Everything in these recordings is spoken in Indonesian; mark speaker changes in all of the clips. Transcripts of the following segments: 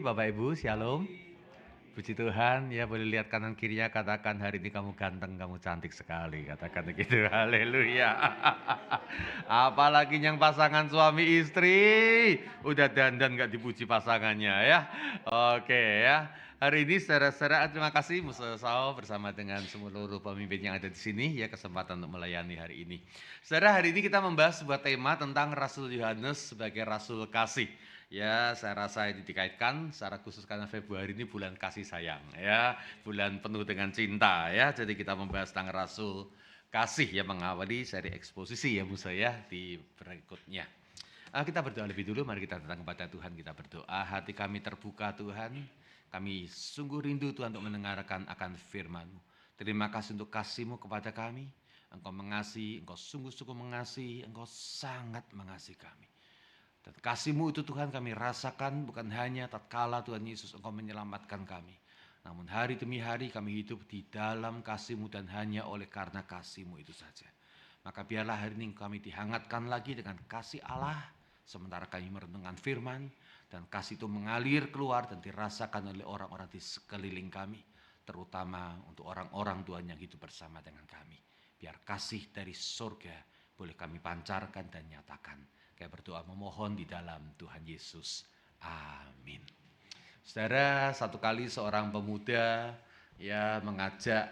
Speaker 1: Bapak Ibu, Shalom. Puji Tuhan, ya boleh lihat kanan kirinya, katakan hari ini kamu ganteng, kamu cantik sekali. Katakan begitu, haleluya. Apalagi yang pasangan suami istri, udah dandan gak dipuji pasangannya ya. Oke ya. Hari ini saudara-saudara, terima kasih Musau bersama dengan seluruh pemimpin yang ada di sini ya, kesempatan untuk melayani hari ini. Saudara, hari ini kita membahas sebuah tema tentang Rasul Yohanes sebagai Rasul Kasih. Ya, saya rasa ini dikaitkan secara khusus karena Februari ini bulan kasih sayang ya, bulan penuh dengan cinta ya. Jadi kita membahas tentang Rasul Kasih ya, mengawali seri eksposisi ya Musa ya di berikutnya. Kita berdoa lebih dulu, mari kita datang kepada Tuhan, kita berdoa. Hati kami terbuka Tuhan, kami sungguh rindu Tuhan untuk mendengarkan akan firman-Mu. Terima kasih untuk kasih-Mu kepada kami. Engkau mengasihi, Engkau sungguh-sungguh mengasihi, Engkau sangat mengasihi kami. Dan kasih-Mu itu Tuhan kami rasakan bukan hanya tatkala Tuhan Yesus Engkau menyelamatkan kami. Namun hari demi hari kami hidup di dalam kasih-Mu dan hanya oleh karena kasih-Mu itu saja. Maka biarlah hari ini kami dihangatkan lagi dengan kasih Allah. Sementara kami merenungkan firman dan kasih itu mengalir keluar dan dirasakan oleh orang-orang di sekeliling kami. Terutama untuk orang-orang Tuhan yang hidup bersama dengan kami. Biar kasih dari surga boleh kami pancarkan dan nyatakan. Saya berdoa memohon di dalam Tuhan Yesus. Amin. Saudara, satu kali seorang pemuda ya mengajak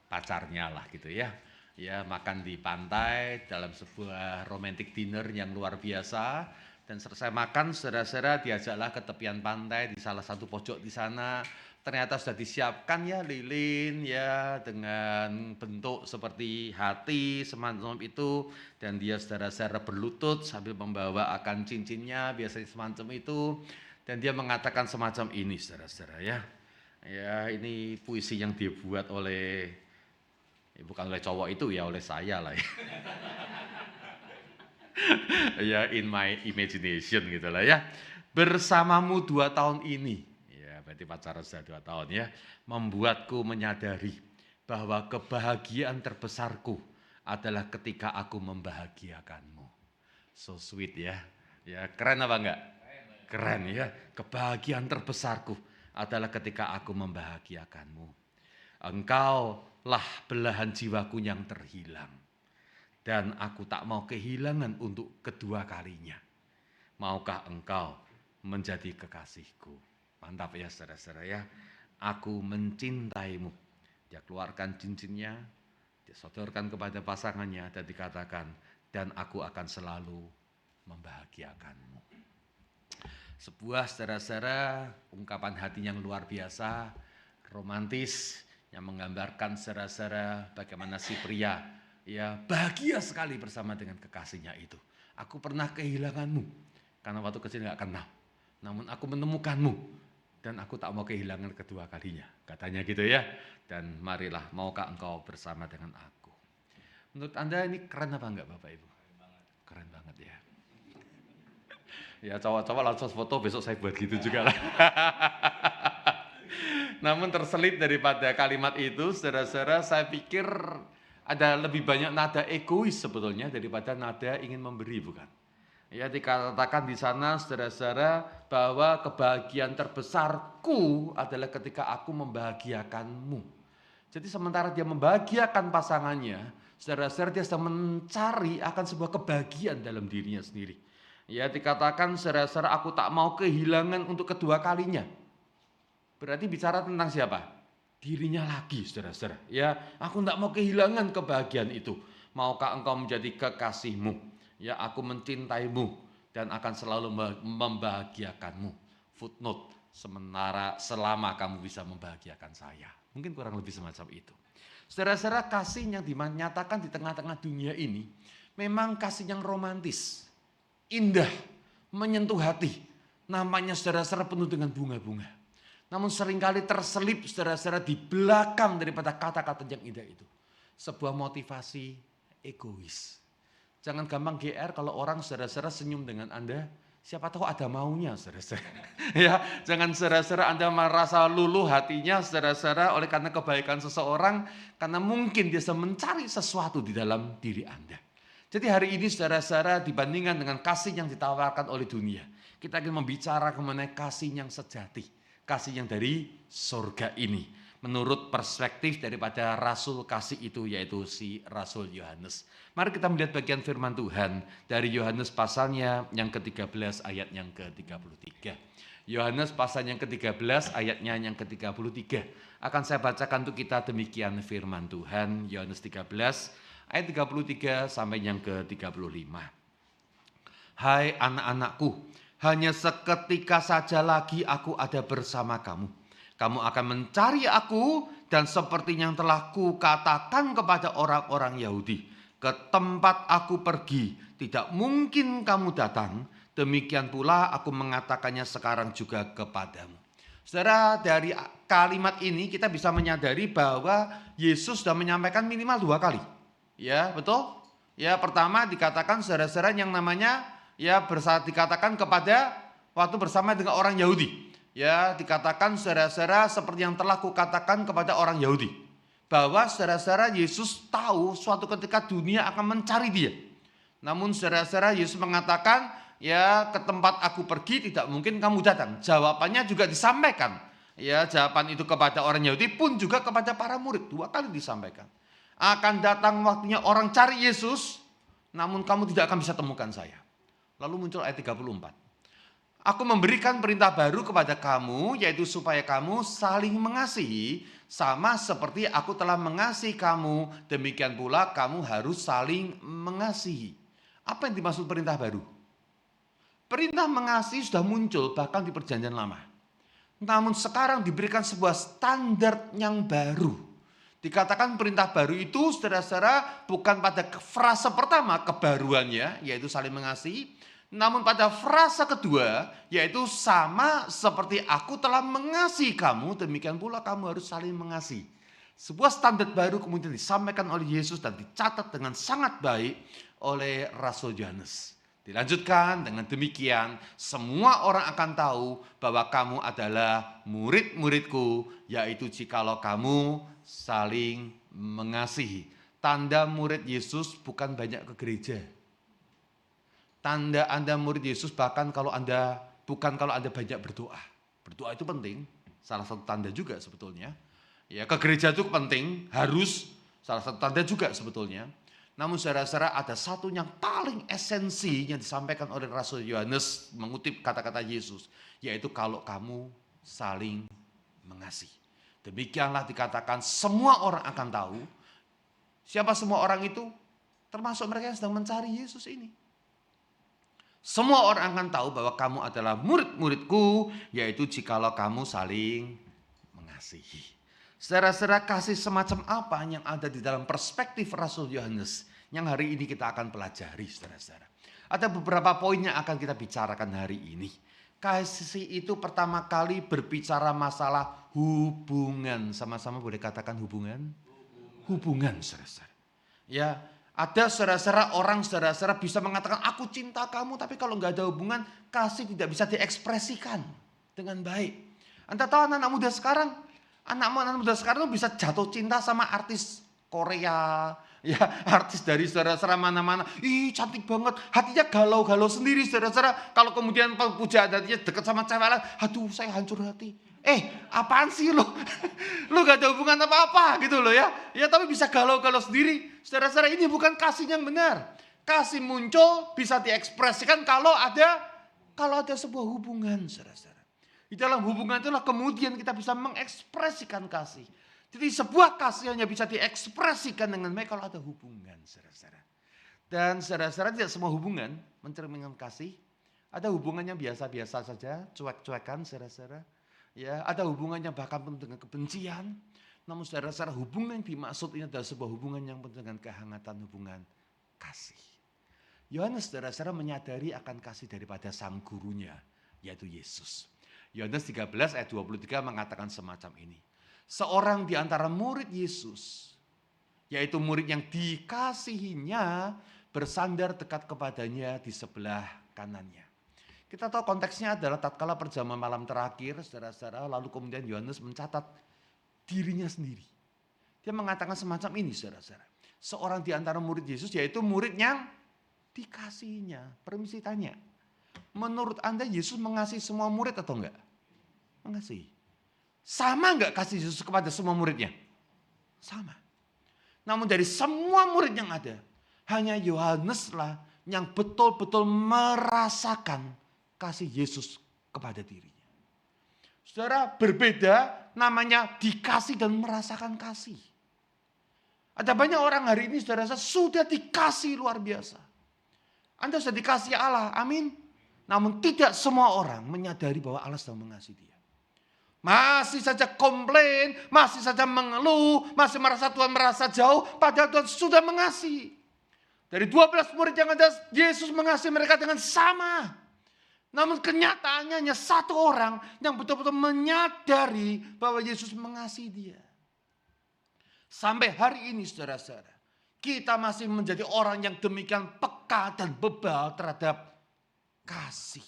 Speaker 1: pacarnya lah gitu ya. Ya makan di pantai dalam sebuah romantic dinner yang luar biasa. Dan selesai makan, saudara-saudara diajaklah ke tepian pantai di salah satu pojok di sana. Ternyata sudah disiapkan ya lilin ya dengan bentuk seperti hati semacam itu, dan dia saudara-saudara berlutut sambil membawa akan cincinnya biasanya semacam itu, dan dia mengatakan semacam ini saudara-saudara ya. Ya ini puisi yang dibuat oleh bukan oleh cowok itu ya, oleh saya lah ya. Ya in my imagination gitu lah ya. Bersamamu 2 tahun ini. Berarti pacaran sudah 2 tahun ya, membuatku menyadari bahwa kebahagiaan terbesarku adalah ketika aku membahagiakanmu. So sweet ya, ya keren apa enggak? Keren ya, kebahagiaan terbesarku adalah ketika aku membahagiakanmu. Engkaulah belahan jiwaku yang terhilang, dan aku tak mau kehilangan untuk kedua kalinya. Maukah engkau menjadi kekasihku? Mantap ya saudara-saudara ya. Aku mencintaimu. Dia keluarkan cincinnya, dia sodorkan kepada pasangannya dan dikatakan, dan aku akan selalu membahagiakanmu. Sebuah saudara-saudara ungkapan hati yang luar biasa, romantis, yang menggambarkan saudara-saudara bagaimana si pria ya bahagia sekali bersama dengan kekasihnya itu. Aku pernah kehilanganmu karena waktu kecil gak kenal. Namun aku menemukanmu. Dan aku tak mau kehilangan kedua kalinya. Katanya gitu ya. Dan marilah, maukah engkau bersama dengan aku. Menurut Anda ini keren apa enggak Bapak Ibu? Keren banget ya. Ya cowok-cowok langsung foto, besok saya buat gitu juga lah. Namun terselip daripada kalimat itu, saudara-saudara, saya pikir ada lebih banyak nada egois sebetulnya daripada nada ingin memberi, bukan? Ya dikatakan di sana saudara-saudara bahwa kebahagiaan terbesarku adalah ketika aku membahagiakanmu. Jadi sementara dia membahagiakan pasangannya, saudara-saudara dia sedang mencari akan sebuah kebahagiaan dalam dirinya sendiri. Ya dikatakan saudara-saudara aku tak mau kehilangan untuk kedua kalinya. Berarti bicara tentang siapa? Dirinya lagi saudara-saudara. Ya aku tak mau kehilangan kebahagiaan itu. Maukah engkau menjadi kekasihmu? Ya aku mencintaimu dan akan selalu membahagiakanmu. Footnote, sementara selama kamu bisa membahagiakan saya. Mungkin kurang lebih semacam itu. Saudara-saudara, kasih yang dinyatakan di tengah-tengah dunia ini memang kasih yang romantis, indah, menyentuh hati. Namanya saudara-saudara penuh dengan bunga-bunga. Namun seringkali terselip saudara-saudara di belakang daripada kata-kata yang indah itu. Sebuah motivasi egois. Jangan gampang GR kalau orang saudara-saudara senyum dengan Anda, siapa tahu ada maunya saudara-saudara. Ya, jangan saudara-saudara Anda merasa luluh hatinya saudara-saudara oleh karena kebaikan seseorang, karena mungkin dia sedang mencari sesuatu di dalam diri Anda. Jadi hari ini saudara-saudara dibandingkan dengan kasih yang ditawarkan oleh dunia, Kita ingin membicarakan mengenai kasih yang sejati, kasih yang dari surga ini. Menurut perspektif daripada rasul kasih itu, yaitu si Rasul Yohanes. Mari kita melihat bagian firman Tuhan dari Yohanes pasalnya yang ke-13 ayat yang ke-33. Yohanes pasal yang ke-13 ayatnya yang ke-33. Akan saya bacakan untuk kita demikian firman Tuhan. Yohanes 13 ayat 33 sampai yang ke-35. Hai anak-anakku, hanya seketika saja lagi aku ada bersama kamu. Kamu akan mencari aku, dan seperti yang telah kukatakan kepada orang-orang Yahudi, ke tempat aku pergi, tidak mungkin kamu datang. Demikian pula aku mengatakannya sekarang juga kepadamu. Saudara, dari kalimat ini kita bisa menyadari bahwa Yesus sudah menyampaikan minimal 2 kali. Ya, betul? Ya, pertama dikatakan saudara-saudara yang namanya dikatakan kepada waktu bersama dengan orang Yahudi. Ya, dikatakan saudara-saudara seperti yang telah kukatakan kepada orang Yahudi. Bahwa saudara-saudara Yesus tahu suatu ketika dunia akan mencari dia. Namun saudara-saudara Yesus mengatakan, ya ke tempat aku pergi tidak mungkin kamu datang. Jawabannya juga disampaikan. Ya, jawaban itu kepada orang Yahudi pun juga kepada para murid. 2 kali disampaikan. Akan datang waktunya orang cari Yesus, namun kamu tidak akan bisa temukan saya. Lalu muncul ayat 34. Aku memberikan perintah baru kepada kamu, yaitu supaya kamu saling mengasihi, sama seperti aku telah mengasihi kamu, demikian pula kamu harus saling mengasihi. Apa yang dimaksud perintah baru? Perintah mengasihi sudah muncul bahkan di Perjanjian Lama. Namun sekarang diberikan sebuah standar yang baru. Dikatakan perintah baru itu saudara-saudara bukan pada frase pertama kebaruannya, yaitu saling mengasihi. Namun pada frasa kedua, yaitu sama seperti aku telah mengasihi kamu, demikian pula kamu harus saling mengasihi. Sebuah standar baru kemudian disampaikan oleh Yesus dan dicatat dengan sangat baik oleh Rasul Yohanes. Dilanjutkan dengan demikian, semua orang akan tahu bahwa kamu adalah murid-muridku, yaitu jikalau kamu saling mengasihi. Tanda murid Yesus bukan banyak ke gereja. Tanda Anda murid Yesus bukan kalau Anda banyak berdoa. Berdoa itu penting, salah satu tanda juga sebetulnya. Ya, ke gereja itu penting, harus salah satu tanda juga sebetulnya. Namun saudara-saudara, ada satu yang paling esensi yang disampaikan oleh Rasul Yohanes mengutip kata-kata Yesus, yaitu kalau kamu saling mengasihi. Demikianlah dikatakan semua orang akan tahu. Siapa semua orang itu? Termasuk mereka yang sedang mencari Yesus ini. Semua orang akan tahu bahwa kamu adalah murid-muridku, yaitu jikalau kamu saling mengasihi. Saudara-saudara, kasih semacam apa yang ada di dalam perspektif Rasul Yohanes yang hari ini kita akan pelajari, saudara-saudara. Ada beberapa poin yang akan kita bicarakan hari ini. Kasih itu pertama kali berbicara masalah hubungan. Sama-sama boleh katakan hubungan? Hubungan, saudara-saudara. Ya, ada saudara-saudara orang saudara-saudara bisa mengatakan aku cinta kamu, tapi kalau nggak ada hubungan, kasih tidak bisa diekspresikan dengan baik. Anda tahu anak-anak muda sekarang bisa jatuh cinta sama artis Korea, ya artis dari saudara-saudara mana-mana. Ih cantik banget, hatinya galau-galau sendiri saudara-saudara. Kalau kemudian pujaan hatinya dekat sama cewek lain, aduh saya hancur hati. Apaan sih lo? Lo gak ada hubungan apa-apa gitu loh ya. Ya tapi bisa galau-galau sendiri. Saudara-saudara, ini bukan kasih yang benar. Kasih muncul bisa diekspresikan kalau ada sebuah hubungan, saudara-saudara. Di dalam hubungan itulah kemudian kita bisa mengekspresikan kasih. Jadi sebuah kasih hanya bisa diekspresikan dengan baik kalau ada hubungan, saudara-saudara. Dan saudara-saudara, tidak semua hubungan mencerminkan kasih. Ada hubungannya biasa-biasa saja, cuek-cuekan, saudara-saudara. Ya, ada hubungannya bahkan penuh dengan kebencian. Namun saudara-saudara, hubungan yang dimaksud ini adalah sebuah hubungan yang penuh dengan kehangatan, hubungan kasih. Yohanes saudara-saudara menyadari akan kasih daripada sang gurunya, yaitu Yesus. Yohanes 13 ayat 23 mengatakan semacam ini. Seorang di antara murid Yesus, yaitu murid yang dikasihinya, bersandar dekat kepadanya di sebelah kanannya. Kita tahu konteksnya adalah tatkala perjamuan malam terakhir, saudara-saudara, lalu kemudian Yohanes mencatat dirinya sendiri. Dia mengatakan semacam ini, saudara-saudara. Seorang di antara murid Yesus, yaitu murid yang dikasihinya. Permisi tanya,
Speaker 2: Menurut Anda Yesus mengasihi semua murid atau enggak? Mengasihi. Sama enggak kasih Yesus kepada semua muridnya? Sama. Namun dari semua murid yang ada, hanya Yohaneslah yang betul-betul merasakan kasih Yesus kepada dirinya. Saudara, berbeda namanya dikasih dan merasakan kasih. Ada banyak orang hari ini saudara sudah dikasih luar biasa. Anda sudah dikasih Allah, amin. Namun tidak semua orang menyadari bahwa Allah sedang mengasihi dia. Masih saja komplain, masih saja mengeluh, masih merasa Tuhan merasa jauh, padahal Tuhan sudah mengasihi. Dari 12 murid yang ada, Yesus mengasihi mereka dengan sama. Namun kenyataannya hanya satu orang yang betul-betul menyadari bahwa Yesus mengasihi dia. Sampai hari ini saudara-saudara, kita masih menjadi orang yang demikian peka dan bebal terhadap kasih.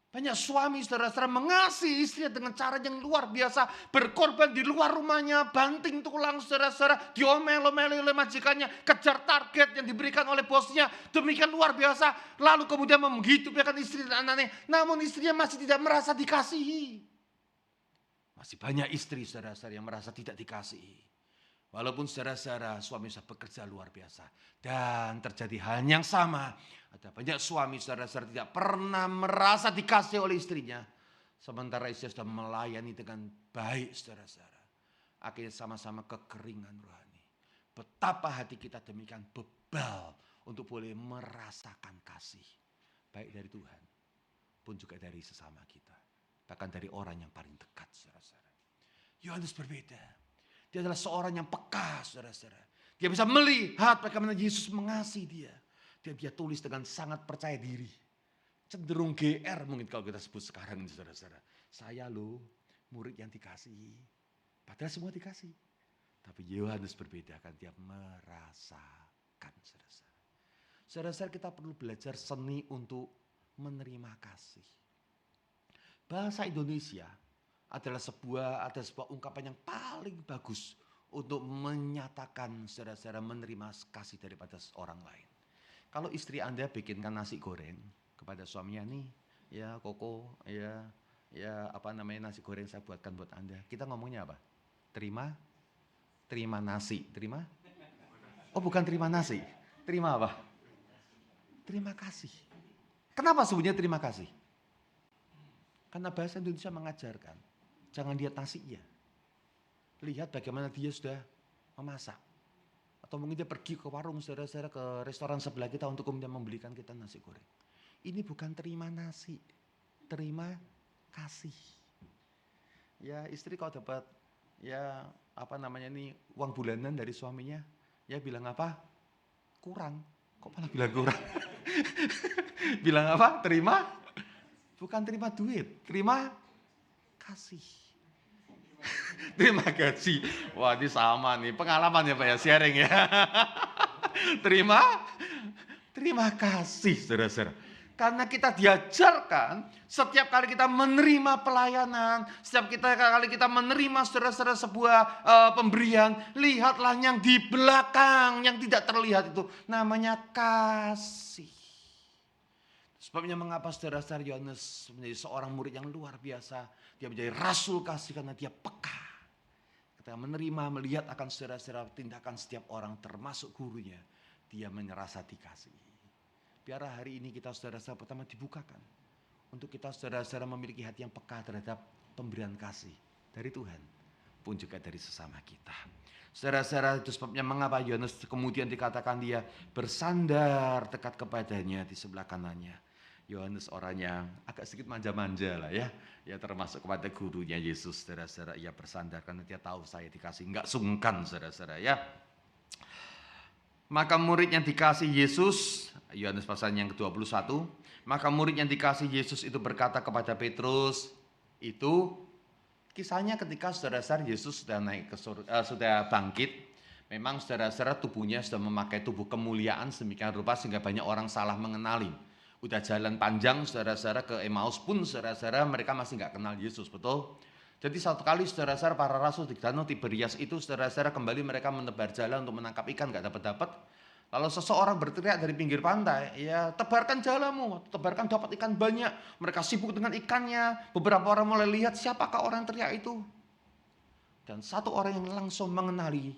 Speaker 2: Banyak suami saudara-saudara mengasihi istrinya dengan cara yang luar biasa. Berkorban di luar rumahnya, banting tulang saudara-saudara, diomel-omeli oleh majikannya, kejar target yang diberikan oleh bosnya. Demikian luar biasa. Lalu kemudian menghidupkan istri dan anaknya. Namun istrinya masih tidak merasa dikasihi. Masih banyak istri saudara-saudara yang merasa tidak dikasihi. Walaupun saudara-saudara suami sudah bekerja luar biasa. Dan terjadi hal yang sama. Ada banyak suami saudara-saudara tidak pernah merasa dikasih oleh istrinya. Sementara istri sudah melayani dengan baik saudara-saudara. Akhirnya sama-sama kekeringan rohani. Betapa hati kita demikian bebal untuk boleh merasakan kasih. Baik dari Tuhan pun juga dari sesama kita. Bahkan dari orang yang paling dekat saudara-saudara. Yohanes berbeda. Dia adalah seorang yang peka, saudara-saudara. Dia bisa melihat bagaimana Yesus mengasihi dia. Dan dia tulis dengan sangat percaya diri. Cenderung GR mungkin kalau kita sebut sekarang, saudara-saudara. Saya loh, murid yang dikasihi. Padahal semua dikasih. Tapi Yohanes berbeda, kan dia merasakan, saudara-saudara. Saudara-saudara, kita perlu belajar seni untuk menerima kasih. Bahasa Indonesia adalah sebuah ungkapan yang paling bagus untuk menyatakan saudara-saudara menerima kasih daripada orang lain. Kalau istri Anda bikinkan nasi goreng kepada suaminya nih, ya Koko, ya apa namanya nasi goreng saya buatkan buat Anda. Kita ngomongnya apa? Terima nasi, terima? Oh bukan terima nasi, terima apa? Terima kasih. Kenapa sebutnya terima kasih? Karena bahasa Indonesia mengajarkan. Jangan lihat nasinya. Lihat bagaimana dia sudah memasak. Atau mungkin dia pergi ke warung saudara-saudara ke restoran sebelah kita untuk kemudian membelikan kita nasi goreng. Ini bukan terima nasi. Terima kasih. Ya istri kalau dapat uang bulanan dari suaminya. Ya bilang apa? Kurang. Kok malah bilang kurang? Bilang apa? Terima? Bukan terima duit. Terima kasih. Terima kasih. Wah ini sama nih pengalaman ya Pak ya, sharing ya. Terima kasih saudara-saudara. Karena kita diajarkan setiap kali kita menerima pelayanan, setiap kali kita menerima saudara-saudara sebuah pemberian, lihatlah yang di belakang yang tidak terlihat itu namanya kasih. Sebabnya mengapa saudara-saudara Yohanes menjadi seorang murid yang luar biasa. Dia menjadi rasul kasih karena dia peka. Ketika menerima, melihat akan saudara-saudara tindakan setiap orang termasuk gurunya. Dia merasa dikasihi. Biar hari ini kita saudara-saudara pertama dibukakan. Untuk kita saudara-saudara memiliki hati yang peka terhadap pemberian kasih. Dari Tuhan pun juga dari sesama kita. Saudara-saudara itu sebabnya mengapa Yohanes kemudian dikatakan dia bersandar dekat kepadanya di sebelah kanannya. Yohanes orangnya agak sedikit manja-manja lah ya. Ya termasuk kepada gurunya Yesus, saudara-saudara. Ia bersandar karena dia tahu saya dikasih. Enggak sungkan, saudara-saudara ya. Maka murid yang dikasih Yesus, Yohanes pasal yang ke-21. Maka murid yang dikasih Yesus itu berkata kepada Petrus, itu kisahnya ketika saudara-saudara Yesus sudah naik ke surga, sudah bangkit. Memang saudara-saudara tubuhnya sudah memakai tubuh kemuliaan sedemikian rupa sehingga banyak orang salah mengenali. Udah jalan panjang saudara-saudara ke Emmaus pun saudara-saudara mereka masih nggak kenal Yesus, betul? Jadi satu kali saudara-saudara para rasul di Danau Tiberias itu saudara-saudara kembali mereka menebar jala untuk menangkap ikan nggak dapat. Lalu seseorang berteriak dari pinggir pantai, ya tebarkan jalamu, tebarkan dapat ikan banyak. Mereka sibuk dengan ikannya. Beberapa orang mulai lihat siapakah orang yang teriak itu. Dan satu orang yang langsung mengenali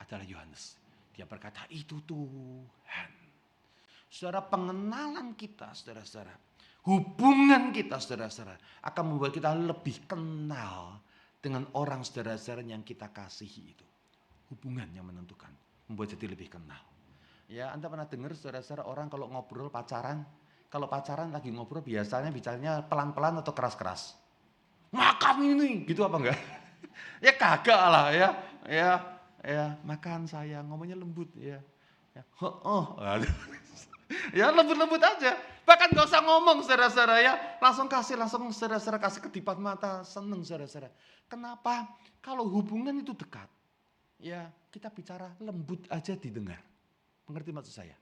Speaker 2: adalah Yohanes. Dia berkata, itu Tuhan. Saudara, pengenalan kita, saudara-saudara, hubungan kita, saudara-saudara, akan membuat kita lebih kenal dengan orang, saudara-saudara, yang kita kasihi itu. Hubungan yang menentukan, membuat jadi lebih kenal. Ya, Anda pernah dengar, saudara-saudara, orang kalau ngobrol pacaran, kalau pacaran lagi ngobrol biasanya bicaranya pelan-pelan atau keras-keras. Makan ini, gitu apa enggak? Ya kagak lah ya. Makan sayang, ngomongnya lembut ya. Aduh. Ya lembut-lembut aja. Bahkan gak usah ngomong saudara-saudara ya. Langsung saudara-saudara kasih kedipan mata, seneng saudara-saudara. Kenapa? Kalau hubungan itu dekat, ya kita bicara lembut aja didengar. Mengerti maksud saya?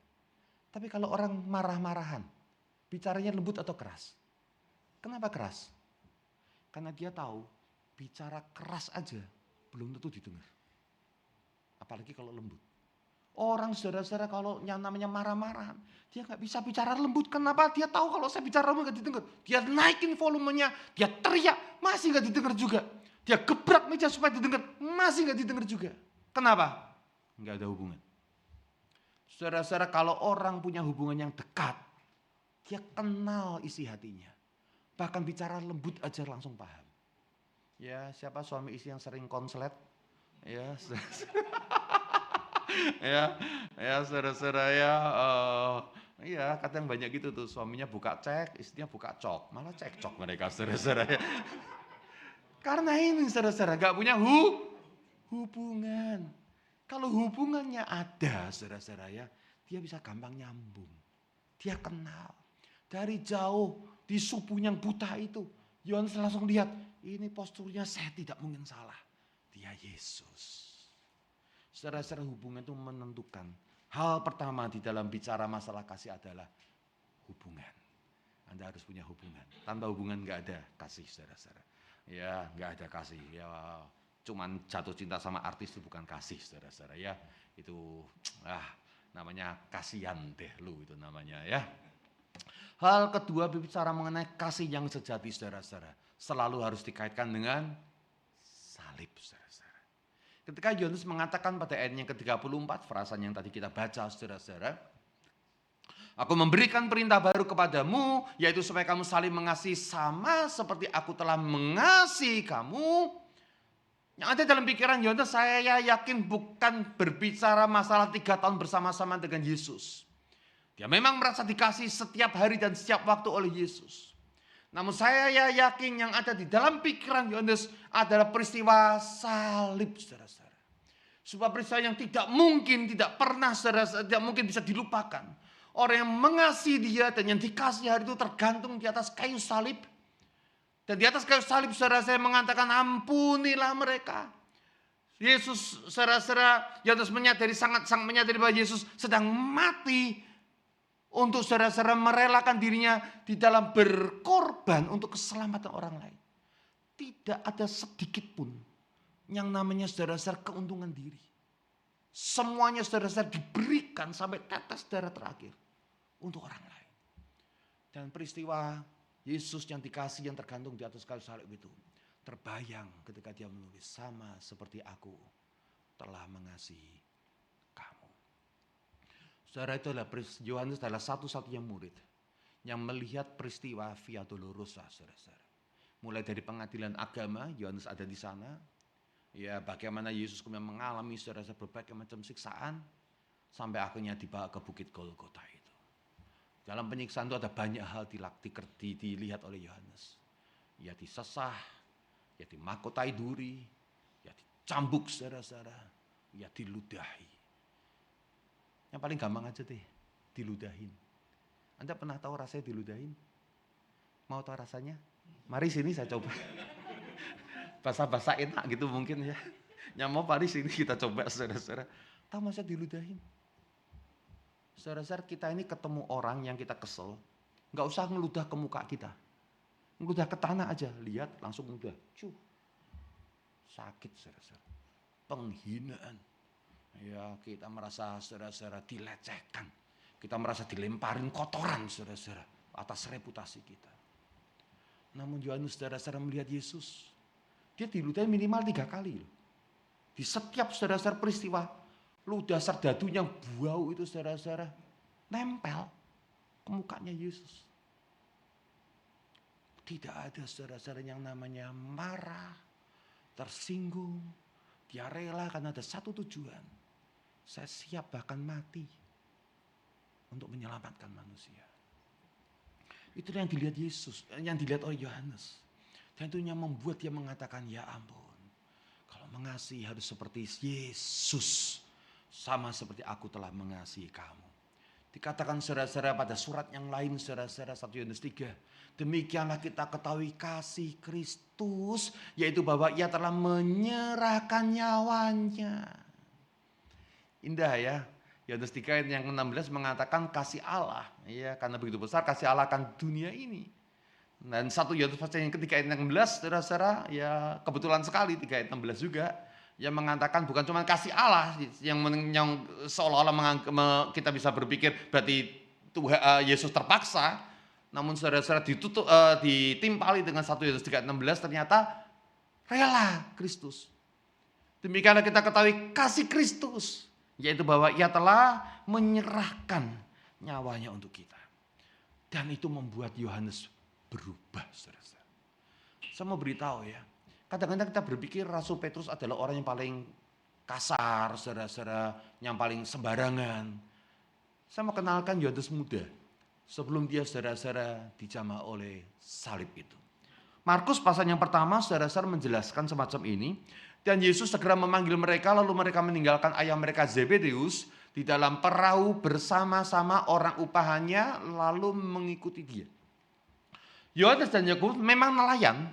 Speaker 2: Tapi kalau orang marah-marahan, bicaranya lembut atau keras? Kenapa keras? Karena dia tahu bicara keras aja belum tentu didengar. Apalagi kalau lembut. Orang saudara-saudara kalau yang namanya marah-marahan, dia nggak bisa bicara lembut. Kenapa? Dia tahu kalau saya bicara lembut nggak didengar. Dia naikin volumenya, dia teriak, masih nggak didengar juga. Dia gebrak meja supaya didengar, masih nggak didengar juga. Kenapa? Nggak ada hubungan. Saudara-saudara, kalau orang punya hubungan yang dekat, dia kenal isi hatinya. Bahkan bicara lembut aja langsung paham. Ya, siapa suami istri yang sering konslet? Ya, ya, saudara-saudara ya. Iya, kadang banyak gitu tuh, suaminya buka cek, istrinya buka cok, malah cekcok mereka, saudara-saudara ya. Karena ini, saudara-saudara, gak punya hubungan. Kalau hubungannya ada, saudara-saudara ya, dia bisa gampang nyambung. Dia kenal. Dari jauh, di subuh yang buta itu, Yohanes langsung lihat, ini posturnya saya tidak mungkin salah. Dia Yesus. Saudara-saudara, hubungan itu menentukan. Hal pertama di dalam bicara masalah kasih adalah hubungan. Anda harus punya hubungan. Tanpa hubungan nggak ada kasih, saudara-saudara. Ya, nggak ada kasih. Ya, cuman jatuh cinta sama artis itu bukan kasih, saudara-saudara. Ya, itu namanya kasihan deh lu itu namanya ya. Hal kedua berbicara mengenai kasih yang sejati, saudara-saudara, selalu harus dikaitkan dengan salib, saudara-saudara. Ketika Yohanes mengatakan pada ayat yang ke-34, frasanya yang tadi kita baca, saudara-saudara, aku memberikan perintah baru kepadamu, yaitu supaya kamu saling mengasihi sama seperti aku telah mengasihi kamu. Yang ada dalam pikiran Yohanes, saya yakin bukan berbicara masalah 3 tahun bersama-sama dengan Yesus. Dia memang merasa dikasih setiap hari dan setiap waktu oleh Yesus. Namun saya yakin yang ada di dalam pikiran Yohanes adalah peristiwa salib, saudara-saudara. Sebuah peristiwa yang tidak mungkin, tidak pernah, saudara-saudara, tidak mungkin bisa dilupakan. Orang yang mengasihi dia dan yang dikasih hari itu tergantung di atas kayu salib. Dan di atas kayu salib, saudara-saudara, mengatakan ampunilah mereka. Yesus, saudara-saudara, Yohanes sangat menyadari bahwa Yesus sedang mati untuk saudara-saudara merelakan dirinya di dalam berkorban untuk keselamatan orang lain. Tidak ada sedikit pun yang namanya saudara-saudara keuntungan diri. Semuanya saudara-saudara diberikan sampai tetes darah terakhir untuk orang lain. Dan peristiwa Yesus yang dikasih yang tergantung di atas kayu salib itu terbayang ketika dia menulis, sama seperti aku telah mengasihi kamu. Saudara, itu adalah Yohanes adalah satu-satunya murid yang melihat peristiwa Via Dolorosa, saudara-saudara. Mulai dari pengadilan agama, Yohanes ada di sana. Ya, bagaimana Yesus kemudian mengalami saudara-saudara berbagai macam siksaan sampai akhirnya dibawa ke Bukit Golgota itu. Dalam penyiksaan itu ada banyak hal dilihat oleh Yohanes. Ya disesah, ya dimahkotai duri, ya dicambuk saudara-saudara, ya diludahi. Yang paling gampang aja deh, diludahin. Anda pernah tahu rasanya diludahin? Mau tahu rasanya? Mari sini saya coba. Bahasa-bahasa enak gitu mungkin ya. Yang mau mari sini kita coba, saudara-saudara. Tahu masa diludahin? Saudara-saudara, kita ini ketemu orang yang kita kesel, nggak usah ngeludah ke muka kita. Ngeludah ke tanah aja, lihat langsung ngeludah. Sakit, saudara-saudara. Penghinaan. Ya, kita merasa saudara-saudara dilecehkan. Kita merasa dilemparin kotoran saudara-saudara atas reputasi kita. Namun Yohanes saudara-saudara melihat Yesus. Dia diludahi minimal 3 kali loh. Di setiap saudara-saudara peristiwa, ludah serdadu yang bau itu saudara-saudara nempel ke mukanya Yesus. Tidak ada saudara-saudara yang namanya marah, tersinggung. Dia rela karena ada satu tujuan. Saya siap bahkan mati untuk menyelamatkan manusia. Itu yang dilihat Yesus, yang dilihat oleh Yohanes. Dan itu yang membuat dia mengatakan, ya ampun, kalau mengasihi harus seperti Yesus, sama seperti aku telah mengasihi kamu. Dikatakan saudara-saudara pada surat yang lain, saudara-saudara 1 Yohanes 3. Demikianlah kita ketahui kasih Kristus, yaitu bahwa ia telah menyerahkan nyawanya. Indah ya. Yohanes 3 ayat yang ke-16 mengatakan kasih Allah. Ya, karena begitu besar kasih Allah akan dunia ini. Dan 1 Yohanes pasal yang ketiga ayat yang ke-16, saudara-saudara, ya kebetulan sekali 3 ayat 16 juga. Yang mengatakan bukan cuma kasih Allah yang seolah-olah kita bisa berpikir berarti Tuhan Yesus terpaksa, namun saudara-saudara ditimpali dengan 1 Yohanes 3:16 ternyata rela Kristus. Demikianlah kita ketahui kasih Kristus, yaitu bahwa ia telah menyerahkan nyawanya untuk kita. Dan itu membuat Yohanes berubah, saudara-saudara. Saya mau beritahu ya, kadang-kadang kita berpikir Rasul Petrus adalah orang yang paling kasar, saudara-saudara, yang paling sembarangan. Saya mau kenalkan Yohanes muda, sebelum dia saudara-saudara dijamah oleh salib itu. Markus pasal yang pertama saudara-saudara menjelaskan semacam ini. Dan Yesus segera memanggil mereka, lalu mereka meninggalkan ayah mereka Zebedeus di dalam perahu bersama-sama orang upahannya, lalu mengikuti dia. Yohanes dan Yakobus memang nelayan,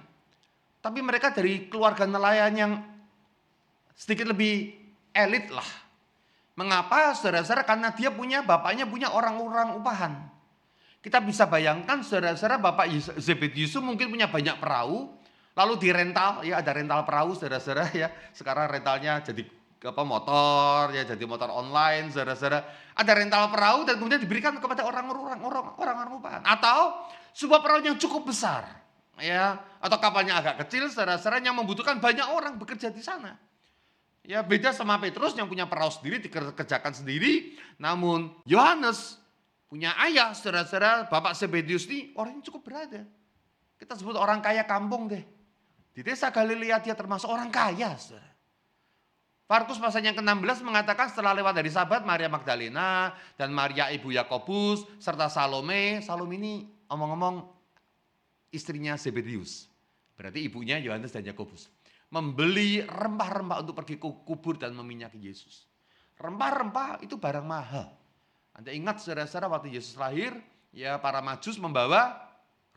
Speaker 2: tapi mereka dari keluarga nelayan yang sedikit lebih elit lah. Mengapa saudara-saudara? Karena bapaknya punya orang-orang upahan. Kita bisa bayangkan saudara-saudara, bapak Zebedeus mungkin punya banyak perahu, lalu dirental, ya ada rental perahu saudara-saudara ya. Sekarang rentalnya jadi motor, ya jadi motor online saudara-saudara. Ada rental perahu dan kemudian diberikan kepada orang-orang upahan. Atau sebuah perahu yang cukup besar, ya, atau kapalnya agak kecil saudara-saudara yang membutuhkan banyak orang bekerja di sana. Ya beda sama Petrus yang punya perahu sendiri, dikerjakan sendiri. Namun Yohanes punya ayah saudara-saudara, bapak Zebedeus ini orang yang cukup berada. Kita sebut orang kaya kampung deh. Di desa Galilea dia termasuk orang kaya, saudara. Markus pasal yang ke-16 mengatakan setelah lewat dari Sabat, Maria Magdalena dan Maria ibu Yakobus serta Salome. Salome ini omong-omong istrinya Zebedeus. Berarti ibunya Yohanes dan Yakobus. Membeli rempah-rempah untuk pergi ke kubur dan meminyaki Yesus. Rempah-rempah itu barang mahal. Anda ingat saudara-saudara waktu Yesus lahir, ya para Majus membawa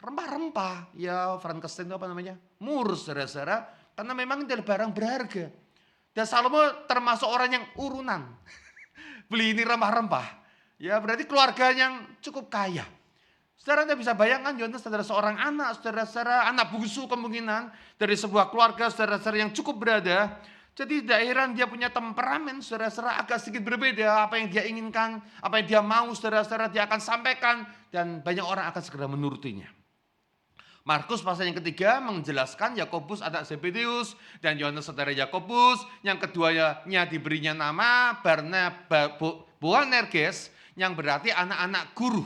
Speaker 2: rempah-rempah, ya Frankenstein itu apa namanya? Mur, saudara-saudara, karena memang itu barang berharga. Dan Salomo termasuk orang yang urunan. Beli ini rempah-rempah. Ya berarti keluarga yang cukup kaya. Saudara Anda bisa bayangkan Yohanes adalah seorang anak, saudara-saudara, anak bungsu kemungkinan dari sebuah keluarga saudara-saudara yang cukup berada. Jadi tidak heran dia punya temperamen saudara-saudara agak sedikit berbeda. Apa yang dia inginkan, apa yang dia mau saudara-saudara dia akan sampaikan. Dan banyak orang akan segera menurutinya. Markus pasal yang ketiga menjelaskan Yakobus anak Zebedeus dan Yohanes saudara Yakobus. Yang keduanya diberinya nama Boanerges yang berarti anak-anak guru.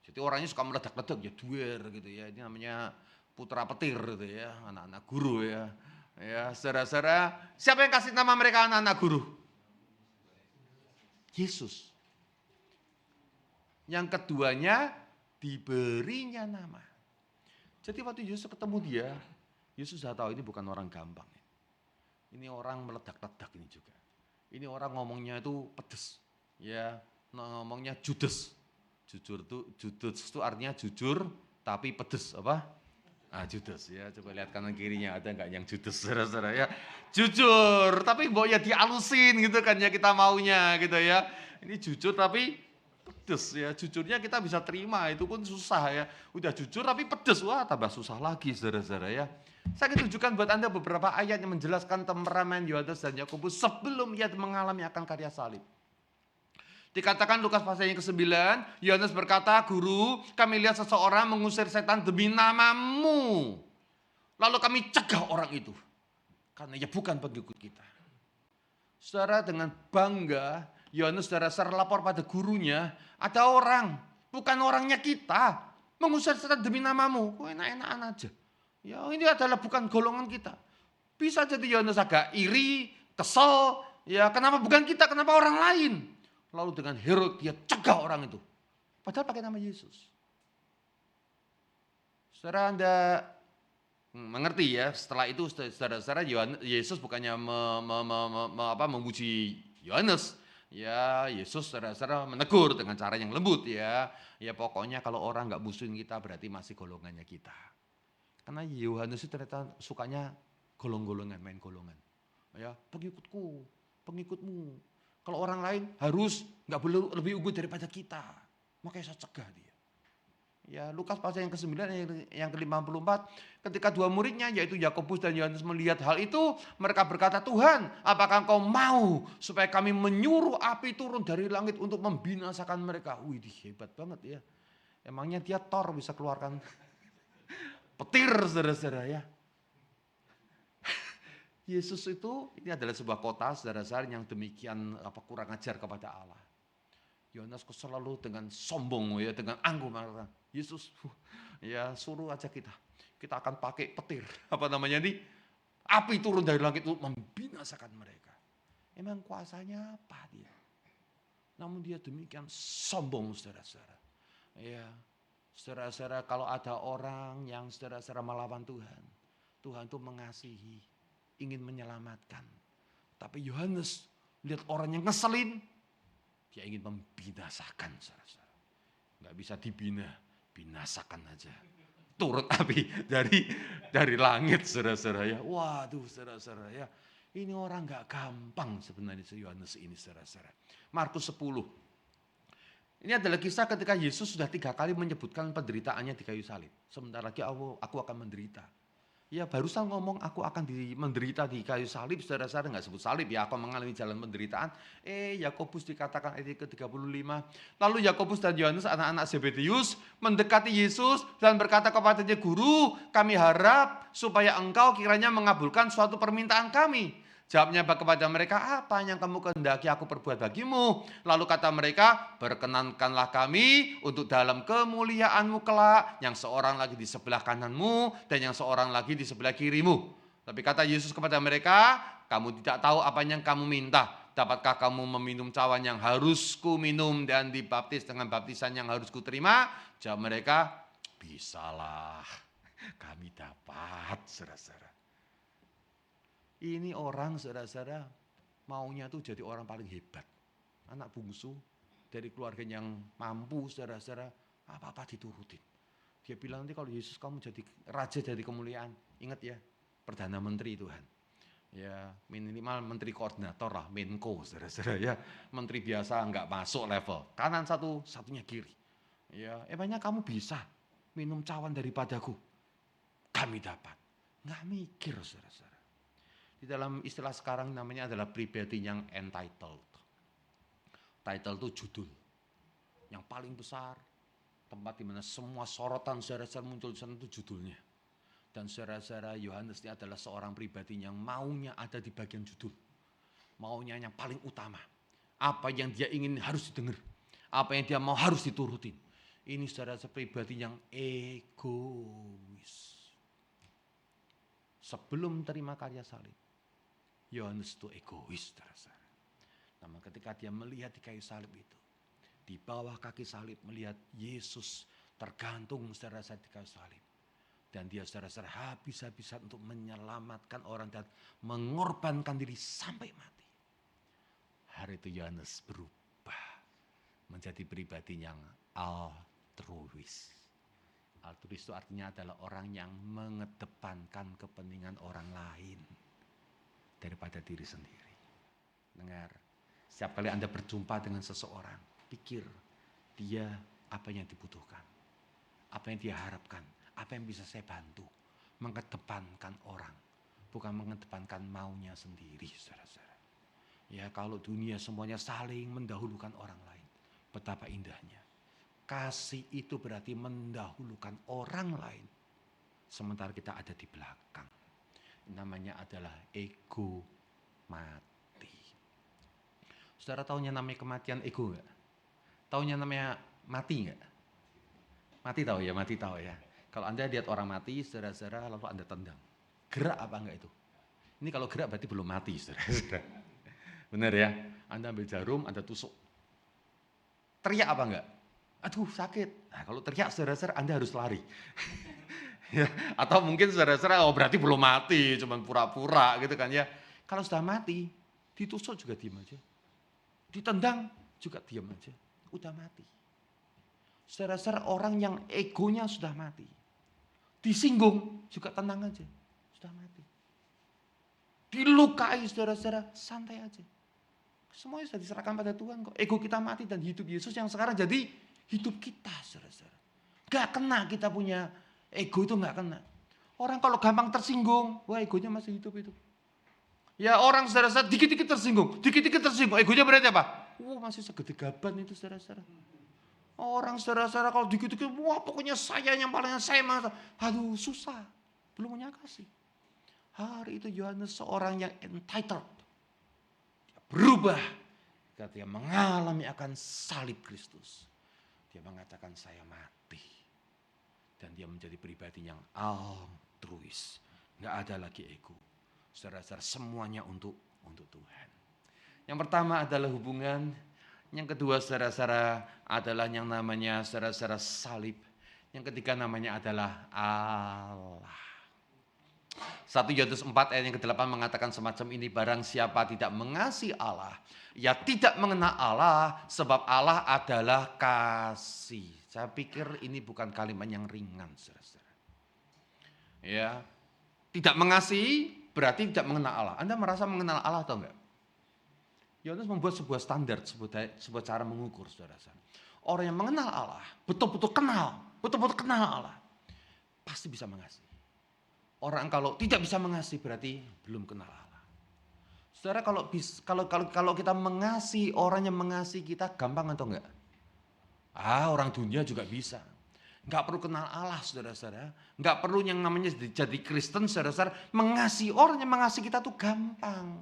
Speaker 2: Jadi orangnya suka meledak-ledak ya duer gitu ya. Ini namanya putra petir gitu ya, anak-anak guru ya. Ya, saudara-saudara, siapa yang kasih nama mereka anak-anak guru? Yesus. Yang keduanya diberinya nama. Jadi waktu Yesus ketemu dia, Yesus sudah tahu ini bukan orang gampang. Ini orang meledak-ledak ini juga. Ini orang ngomongnya itu pedes. Ya, ngomongnya judes. Judes itu artinya jujur tapi pedes apa? Judes ya. Coba lihat kanan kirinya ada enggak yang judes saudara-saudara ya. Jujur tapi ya dialusin gitu kan ya kita maunya gitu ya. Ini jujur tapi pedes ya. Jujurnya kita bisa terima, itu pun susah ya. Udah jujur tapi pedes, wah tambah susah lagi saudara-saudara ya. Saya akan tunjukkan buat Anda beberapa ayat yang menjelaskan temperamen Yohanes dan Yakobus sebelum ia mengalami akan karya salib. Dikatakan Lukas pasal yang ke-9, Yohanes berkata, "Guru, kami lihat seseorang mengusir setan demi namamu. Lalu kami cegah orang itu, karena ia bukan pengikut kita." Saudara, dengan bangga, Yohanes saudara lapor pada gurunya, ada orang, bukan orangnya kita, mengusir setan demi namamu. Enak-enakan aja. Ya ini adalah bukan golongan kita. Bisa jadi Yohanes agak iri, kesel, ya kenapa bukan kita, kenapa orang lain. Lalu dengan Herod dia cegah orang itu. Padahal pakai nama Yesus. Saudara, Anda mengerti ya, setelah itu saudara-saudara Yesus bukannya memuji Yohanes. Ya, Yesus saudara-saudara menegur dengan cara yang lembut ya. Ya pokoknya kalau orang nggak musuhin kita berarti masih golongannya kita. Karena Yohanes itu ternyata sukanya golong-golongan, main golongan. Ya, pengikutku, pengikutmu. Kalau orang lain harus nggak boleh lebih unggul daripada kita. Makanya saya cegah dia. Ya, Lukas pasal yang ke-9 yang ke-54, ketika dua muridnya yaitu Yakobus dan Yohanes melihat hal itu, mereka berkata, "Tuhan, apakah Engkau mau supaya kami menyuruh api turun dari langit untuk membinasakan mereka?" Wih, hebat banget ya. Emangnya dia Thor bisa keluarkan petir, saudara-saudara ya. Yesus itu, ini adalah sebuah kota, saudara-saudara, yang demikian kurang ajar kepada Allah. Yohanes selalu dengan sombong ya, dengan angkuh mengatakan, "Yesus, ya suruh aja kita akan pakai petir, apa namanya ini, api turun dari langit untuk membinasakan mereka." Emang kuasanya apa dia? Namun dia demikian sombong, saudara-saudara. Ya, saudara-saudara, kalau ada orang yang saudara-saudara melawan Tuhan, Tuhan itu mengasihi, ingin menyelamatkan. Tapi Yohanes lihat orang yang ngeselin, dia ingin membinasakan, saudara-saudara. Nggak bisa dibina, binasakan aja. Turun api dari langit, saudara-saudara ya. Waduh, saudara-saudara ya. Ini orang nggak gampang sebenarnya si Yohanes ini, saudara-saudara. Markus 10. Ini adalah kisah ketika Yesus sudah 3 kali menyebutkan penderitaannya di kayu salib. Sebentar lagi aku akan menderita. Ya barusan ngomong aku akan menderita di kayu salib, saudara-saudara nggak sebut salib ya, aku mengalami jalan penderitaan. Yakobus dikatakan ayat ke-35. Lalu Yakobus dan Yohanes anak-anak Zebedeus mendekati Yesus dan berkata kepadanya, "Guru, kami harap supaya engkau kiranya mengabulkan suatu permintaan kami." Jawabnya kepada mereka, "Apa yang kamu kehendaki aku perbuat bagimu?" Lalu kata mereka, "Perkenankanlah kami untuk dalam kemuliaanmu kelak, yang seorang lagi di sebelah kananmu dan yang seorang lagi di sebelah kirimu." Tapi kata Yesus kepada mereka, "Kamu tidak tahu apa yang kamu minta. Dapatkah kamu meminum cawan yang harus ku minum dan dibaptis dengan baptisan yang harus ku terima?" Jawab mereka, "Bisalah, kami dapat." Saudara-saudara, ini orang, saudara-saudara, maunya tuh jadi orang paling hebat. Anak bungsu dari keluarga yang mampu, saudara-saudara, apa-apa diturutin. Dia bilang, nanti kalau Yesus kamu jadi raja dari kemuliaan, ingat ya, Perdana Menteri Tuhan. Ya minimal menteri koordinator lah, Menko, saudara-saudara ya. Menteri biasa nggak masuk level. Kanan satu, satunya kiri. Ya, emangnya kamu bisa minum cawan daripadaku? Kami dapat. Nggak mikir, saudara-saudara. Di dalam istilah sekarang namanya adalah pribadi yang entitled. Title itu judul. Yang paling besar, tempat di mana semua sorotan saudara-saudara muncul di sana itu judulnya. Dan saudara-saudara, Yohanes ini adalah seorang pribadi yang maunya ada di bagian judul. Maunya yang paling utama. Apa yang dia ingin harus didengar. Apa yang dia mau harus diturutin. Ini saudara-saudara pribadi yang egois. Sebelum terima karya salib, Yohanes itu egois, saudara-saudara. Namun ketika dia melihat di kayu salib itu, di bawah kaki salib melihat Yesus tergantung, saudara-saudara, di kayu salib. Dan dia, saudara-saudara, habis-habisan untuk menyelamatkan orang dan mengorbankan diri sampai mati. Hari itu Yohanes berubah menjadi pribadi yang altruis. Altruis itu artinya adalah orang yang mengedepankan kepentingan orang lain daripada diri sendiri. Dengar, setiap kali Anda berjumpa dengan seseorang, pikir, dia apa yang dibutuhkan, apa yang dia harapkan, apa yang bisa saya bantu. Mengedepankan orang, bukan mengedepankan maunya sendiri, saudara-saudara. Ya, kalau dunia semuanya saling mendahulukan orang lain, betapa indahnya. Kasih itu berarti mendahulukan orang lain, sementara kita ada di belakang. Namanya adalah ego mati. Saudara tahunya namanya kematian ego enggak? Tahunya namanya mati enggak? Mati tahu ya, mati tahu ya. Kalau Anda lihat orang mati, saudara-saudara, lalu Anda tendang. Gerak apa enggak itu? Ini kalau gerak berarti belum mati, saudara-saudara. Benar ya? Anda ambil jarum, Anda tusuk. Teriak apa enggak? Aduh sakit. Nah, kalau teriak, saudara-saudara, Anda harus lari. Ya, atau mungkin saudara-saudara, oh berarti belum mati, cuma pura-pura gitu kan ya. Kalau sudah mati, ditusuk juga diam aja. Ditendang juga diam aja. Udah mati. Saudara-saudara, orang yang egonya sudah mati. Disinggung juga tenang aja. Sudah mati. Dilukai saudara-saudara, santai aja. Semuanya sudah diserahkan pada Tuhan kok. Ego kita mati dan hidup Yesus yang sekarang jadi hidup kita, saudara-saudara. Gak kena kita punya ego itu, gak kena. Orang kalau gampang tersinggung, wah egonya masih hidup itu. Ya orang saudara-saudara dikit-dikit tersinggung, egonya berarti apa? Wah masih segede gaban itu saudara-saudara. Orang saudara-saudara kalau dikit-dikit, wah pokoknya saya yang paling saya masa. Aduh susah, belum punya kasih. Hari itu Yohanes seorang yang entitled. Dia berubah ketika dia mengalami akan salib Kristus. Dia mengatakan saya mati. Dan dia menjadi pribadi yang altruis. Nggak ada lagi ego. Saudara-saudara semuanya untuk Tuhan. Yang pertama adalah hubungan. Yang kedua saudara-saudara adalah yang namanya saudara-saudara salib. Yang ketiga namanya adalah Allah. 1 Yohanes 4 ayat yang ke-8 mengatakan semacam ini, barang siapa tidak mengasihi Allah, ia tidak mengenal Allah, sebab Allah adalah kasih. Saya pikir ini bukan kalimat yang ringan, saudara-saudara. Ya, tidak mengasihi berarti tidak mengenal Allah. Anda merasa mengenal Allah atau enggak? Yohanes membuat sebuah standar, sebuah cara mengukur, saudara-saudara. Orang yang mengenal Allah, betul-betul kenal Allah, pasti bisa mengasihi. Orang kalau tidak bisa mengasihi berarti belum kenal Allah. Saudara, kalau kita mengasihi orang yang mengasihi kita, gampang atau enggak? Orang dunia juga bisa. Enggak perlu kenal Allah, saudara-saudara. Enggak perlu yang namanya jadi Kristen, saudara-saudara. Mengasihi orang yang mengasihi kita tuh gampang.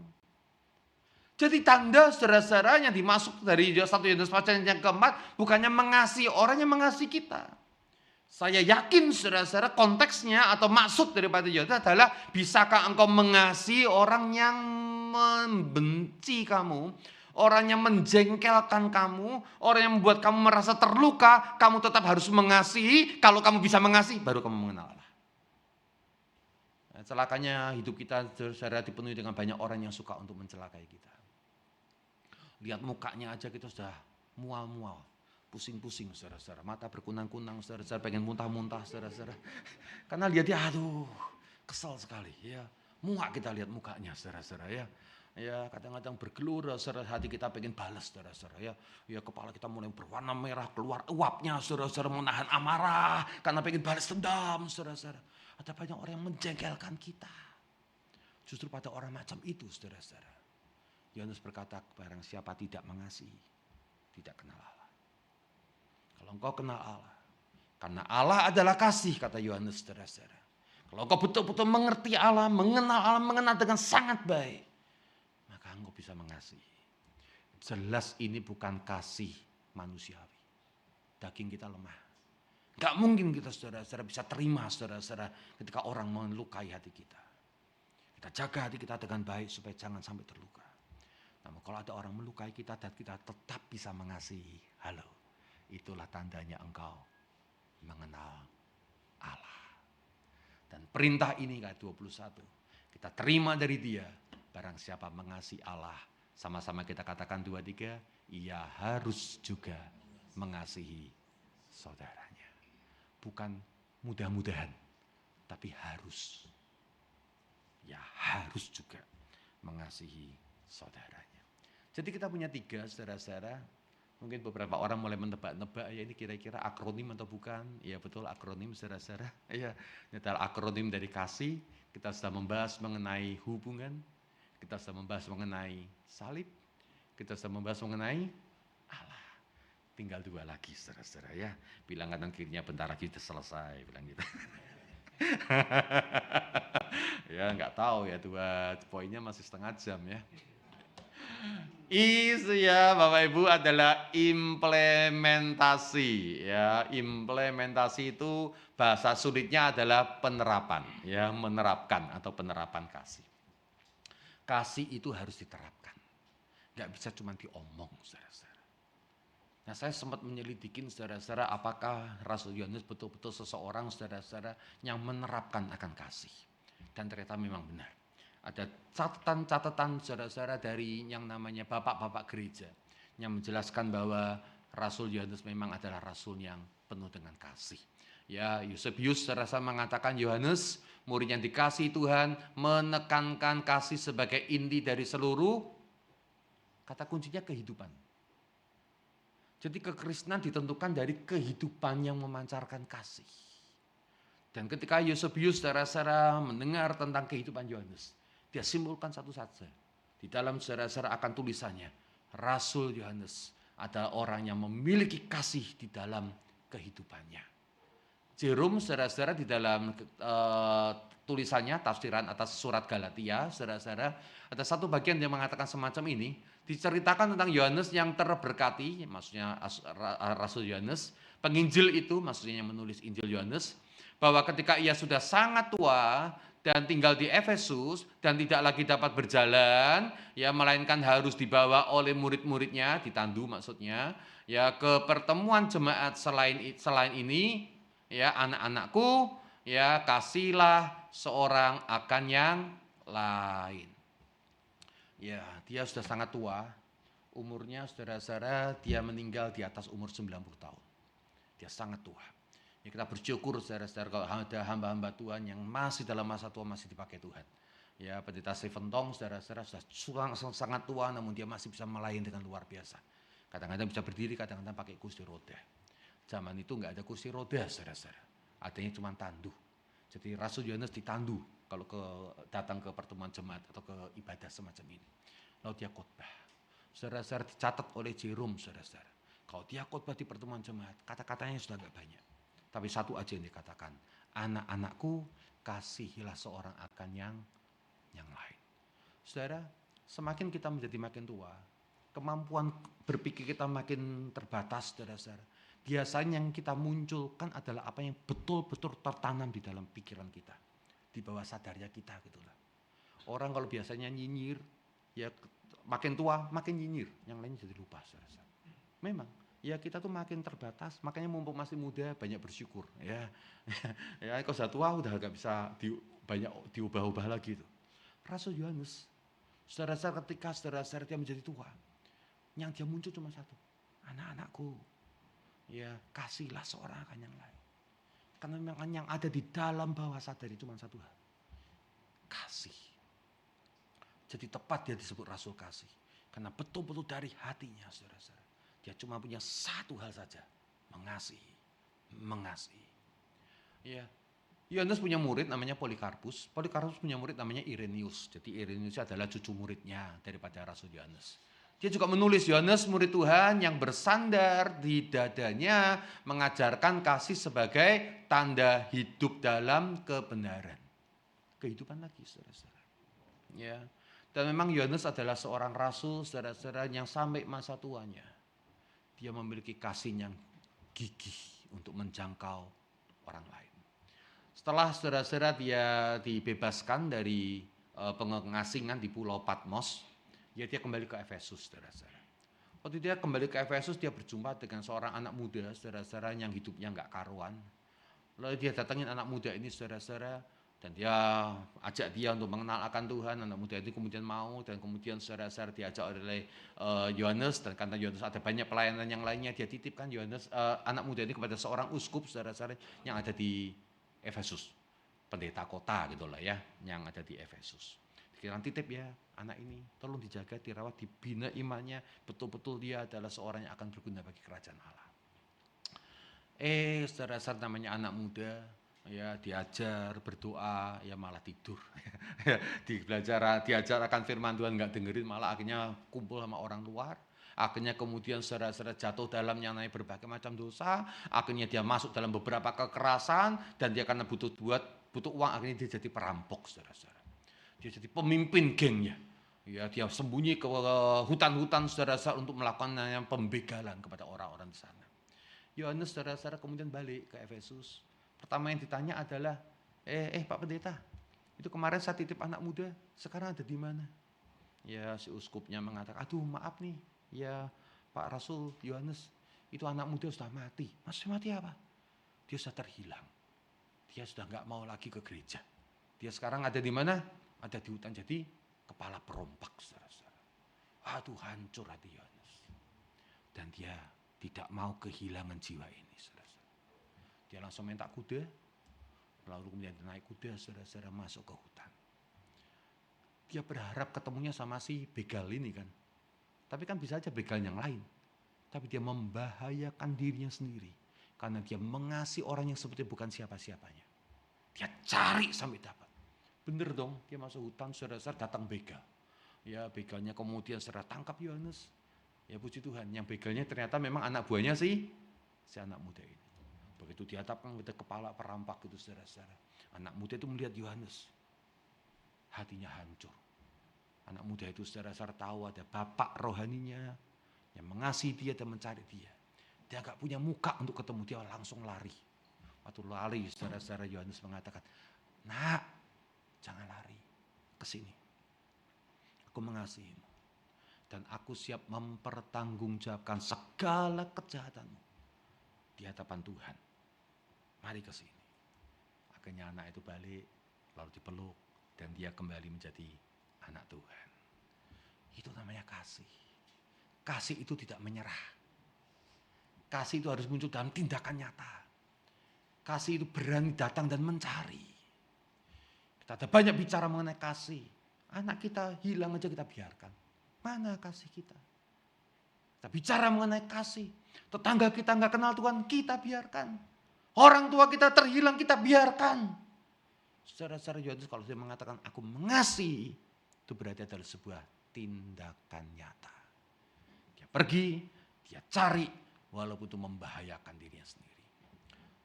Speaker 2: Jadi tanda saudara-saudara yang dimasuk dari 1 Yohanes pasal yang keempat, bukannya mengasihi orang yang mengasihi kita. Saya yakin saudara-saudara konteksnya atau maksud daripada Yohanes adalah, bisakah engkau mengasihi orang yang membenci kamu, orang yang menjengkelkan kamu, orang yang membuat kamu merasa terluka, kamu tetap harus mengasihi. Kalau kamu bisa mengasihi, baru kamu mengenal Allah. Celakanya hidup kita saudara dipenuhi dengan banyak orang yang suka untuk mencelakai kita. Lihat mukanya aja kita sudah mual-mual. Pusing-pusing saudara-saudara, mata berkunang-kunang saudara-saudara, pengen muntah-muntah saudara-saudara. Karena lihat dia, aduh kesel sekali ya. Muak kita lihat mukanya saudara-saudara ya. Ya kadang-kadang bergelora saudara, hati kita pengen balas saudara-saudara ya. Ya kepala kita mulai berwarna merah, keluar uapnya saudara-saudara, menahan amarah karena pengen balas dendam saudara-saudara. Ada banyak orang yang menjengkelkan kita. Justru pada orang macam itu saudara-saudara, Yohanes berkata, barang siapa tidak mengasihi, tidak kenal Allah. Kalau engkau kenal Allah, karena Allah adalah kasih, kata Yohanes, saudara-saudara. Kalau engkau betul-betul mengerti Allah, mengenal dengan sangat baik, maka engkau bisa mengasihi. Jelas ini bukan kasih manusiawi. Daging kita lemah. Gak mungkin kita saudara-saudara bisa terima saudara-saudara ketika orang melukai hati kita. Kita jaga hati kita dengan baik supaya jangan sampai terluka. Namun kalau ada orang melukai kita dan kita tetap bisa mengasihi, halo. Itulah tandanya engkau mengenal Allah. Dan perintah ini ayat 21. Kita terima dari dia. Barang siapa mengasihi Allah. Sama-sama kita katakan 2-3. Ia harus juga mengasihi saudaranya. Bukan mudah-mudahan. Tapi harus. Ya harus juga mengasihi saudaranya. Jadi kita punya 3 saudara-saudara. Mungkin beberapa orang mulai menebak-nebak, ya ini kira-kira akronim atau bukan. Ya betul, akronim saudara-saudara. Ya, ini adalah akronim dari kasih. Kita sudah membahas mengenai hubungan, kita sudah membahas mengenai salib, kita sudah membahas mengenai Allah. Tinggal 2 lagi saudara-saudara ya. Bilang kanan kirinya bentar lagi sudah selesai, bilang gitu. Ya nggak tahu ya, 2 poinnya masih setengah jam ya. Ya Bapak Ibu adalah implementasi ya. Implementasi itu bahasa sulitnya adalah penerapan ya, menerapkan atau penerapan kasih. Kasih itu harus diterapkan. Nggak bisa cuma diomong saudara-saudara. Nah saya sempat menyelidikin saudara-saudara apakah Rasul Yohanes betul-betul seseorang saudara-saudara yang menerapkan akan kasih. Dan ternyata memang benar. Ada catatan-catatan saudara-saudara dari yang namanya bapak-bapak gereja yang menjelaskan bahwa Rasul Yohanes memang adalah rasul yang penuh dengan kasih. Ya, Eusebius saudara-saudara mengatakan Yohanes murid yang dikasihi Tuhan, menekankan kasih sebagai inti dari seluruh, kata kuncinya kehidupan. Jadi kekristenan ditentukan dari kehidupan yang memancarkan kasih. Dan ketika Eusebius saudara-saudara mendengar tentang kehidupan Yohanes, dia simpulkan satu saja. Di dalam saudara-saudara akan tulisannya, Rasul Yohanes adalah orang yang memiliki kasih di dalam kehidupannya. Jerome saudara-saudara di dalam tulisannya, tafsiran atas surat Galatia, saudara-saudara, ada satu bagian yang mengatakan semacam ini, diceritakan tentang Yohanes yang terberkati, maksudnya Rasul Yohanes, penginjil itu, maksudnya yang menulis Injil Yohanes, bahwa ketika ia sudah sangat tua dan tinggal di Efesus dan tidak lagi dapat berjalan, ya melainkan harus dibawa oleh murid-muridnya, ditandu maksudnya, ya ke pertemuan jemaat selain ini, ya anak-anakku, ya kasihlah seorang akan yang lain. Ya, dia sudah sangat tua, umurnya saudara-saudara dia meninggal di atas umur 90 tahun. Dia sangat tua. Ya, kita bersyukur saudara-saudara kalau ada hamba-hamba Tuhan yang masih dalam masa tua masih dipakai Tuhan. Ya, Pendeta Stephen Tong saudara-saudara sudah sangat tua namun dia masih bisa melayani dengan luar biasa. Kadang-kadang bisa berdiri, kadang-kadang pakai kursi roda. Zaman itu nggak ada kursi roda saudara-saudara. Adanya cuma tandu. Jadi Rasul Yohanes ditandu kalau datang ke pertemuan jemaat atau ke ibadah semacam ini. Lalu dia khotbah. Saudara-saudara dicatat oleh Jerome saudara-saudara. Kalau dia khotbah di pertemuan jemaat, kata-katanya sudah nggak banyak. Tapi satu aja yang dikatakan, anak-anakku kasihilah seorang akan yang lain. Saudara, semakin kita menjadi makin tua, kemampuan berpikir kita makin terbatas, saudara-saudara. Biasanya yang kita munculkan adalah apa yang betul-betul tertanam di dalam pikiran kita, di bawah sadarnya kita gitulah. Orang kalau biasanya nyinyir, ya makin tua makin nyinyir, yang lainnya jadi lupa, saudara-saudara. Memang. Ya kita tuh makin terbatas, makanya mumpung masih muda banyak bersyukur. Ya, ya kalau sudah tua udah gak bisa banyak diubah-ubah lagi itu. Rasul Yohanes, saudara-saudara ketika saudara-saudara dia menjadi tua, yang dia muncul cuma satu, anak-anakku, ya kasihlah seorang akan yang lain. Karena memang yang ada di dalam bawah sadar itu cuma satu hal, kasih. Jadi tepat dia disebut Rasul kasih, karena betul-betul dari hatinya saudara-saudara. Dia cuma punya satu hal saja, mengasihi. Ya, Yohanes punya murid namanya Polikarpus. Polikarpus punya murid namanya Irenaeus. Jadi Irenaeus adalah cucu muridnya daripada Rasul Yohanes. Dia juga menulis Yohanes murid Tuhan yang bersandar di dadanya mengajarkan kasih sebagai tanda hidup dalam kebenaran. Kehidupan lagi saudara-saudara. Ya. Dan memang Yohanes adalah seorang rasul saudara-saudara yang sampai masa tuanya dia memiliki kasih yang gigih untuk menjangkau orang lain. Setelah saudara-saudara dia dibebaskan dari pengasingan di Pulau Patmos, ya dia kembali ke Efesus, saudara-saudara. Waktu dia kembali ke Efesus, dia berjumpa dengan seorang anak muda, saudara-saudara yang hidupnya nggak karuan. Lalu dia datangin anak muda ini, saudara-saudara, dan dia ajak dia untuk mengenal akan Tuhan. Anak muda itu kemudian mau, dan kemudian saudara-saudara diajak oleh Yohanes, dan karena Yohanes ada banyak pelayanan yang lainnya, dia titipkan Yohanes anak muda ini kepada seorang uskup saudara-saudara yang ada di Efesus, pendeta kota gitulah ya, yang ada di Efesus. Pikiran titip ya, anak ini tolong dijaga, dirawat, dibina imannya, betul-betul dia adalah seorang yang akan berguna bagi kerajaan Allah. Saudara-saudara, namanya anak muda, ya diajar berdoa, ya malah tidur. Diajar akan firman Tuhan nggak dengerin, malah akhirnya kumpul sama orang luar. Akhirnya kemudian saudara-saudara jatuh dalam yang namanya berbagai macam dosa. Akhirnya dia masuk dalam beberapa kekerasan, dan dia karena butuh uang, akhirnya dia jadi perampok, saudara-saudara. Dia jadi pemimpin gengnya. Ya, dia sembunyi ke hutan-hutan, saudara-saudara, untuk melakukan pembegalan kepada orang-orang di sana. Yohanes, saudara-saudara, kemudian balik ke Efesus. Pertama yang ditanya adalah, Pak Pendeta, itu kemarin saya titip anak muda, sekarang ada di mana? Ya, si uskupnya mengatakan, aduh maaf nih, ya Pak Rasul Yohanes, itu anak muda sudah mati. Maksudnya mati apa? Dia sudah terhilang. Dia sudah nggak mau lagi ke gereja. Dia sekarang ada di mana? Ada di hutan, jadi kepala perompak, saudara-saudara. Aduh, hancur hati Yohanes. Dan dia tidak mau kehilangan jiwa ini, saudara-saudara. Dia langsung minta kuda, lalu kemudian naik kuda, saudara-saudara, masuk ke hutan. Dia berharap ketemunya sama si begal ini kan. Tapi kan bisa aja begal yang lain. Tapi dia membahayakan dirinya sendiri. Karena dia mengasihi orang yang sebetulnya bukan siapa-siapanya. Dia cari sampai dapat. Bener dong, dia masuk hutan, saudara-saudara, datang begal. Ya, begalnya kemudian saudara tangkap Yohanes. Ya puji Tuhan, yang begalnya ternyata memang anak buahnya si anak muda ini. Begitu dihadapkan ke kepala perampak itu, saudara-saudara. Anak muda itu melihat Yohanes. Hatinya hancur. Anak muda itu, saudara-saudara, tahu ada bapak rohaninya yang mengasihi dia dan mencari dia. Dia gak punya muka untuk ketemu, dia langsung lari. Waktu lari, saudara-saudara, Yohanes mengatakan, "Nak, jangan lari, ke sini. Aku mengasihimu. Dan aku siap mempertanggungjawabkan segala kejahatanmu di hadapan Tuhan. Mari ke sini." Akhirnya anak itu balik, lalu dipeluk, dan dia kembali menjadi anak Tuhan. Itu namanya kasih. Kasih itu tidak menyerah. Kasih itu harus muncul dalam tindakan nyata. Kasih itu berani datang dan mencari. Kita ada banyak bicara mengenai kasih. Anak kita hilang aja kita biarkan. Mana kasih kita? Kita bicara mengenai kasih. Tetangga kita nggak kenal Tuhan, kita biarkan. Orang tua kita terhilang, kita biarkan. Saudara-saudara, Yohanes kalau dia mengatakan aku mengasihi, itu berarti adalah sebuah tindakan nyata. Dia pergi, dia cari, walaupun itu membahayakan dirinya sendiri.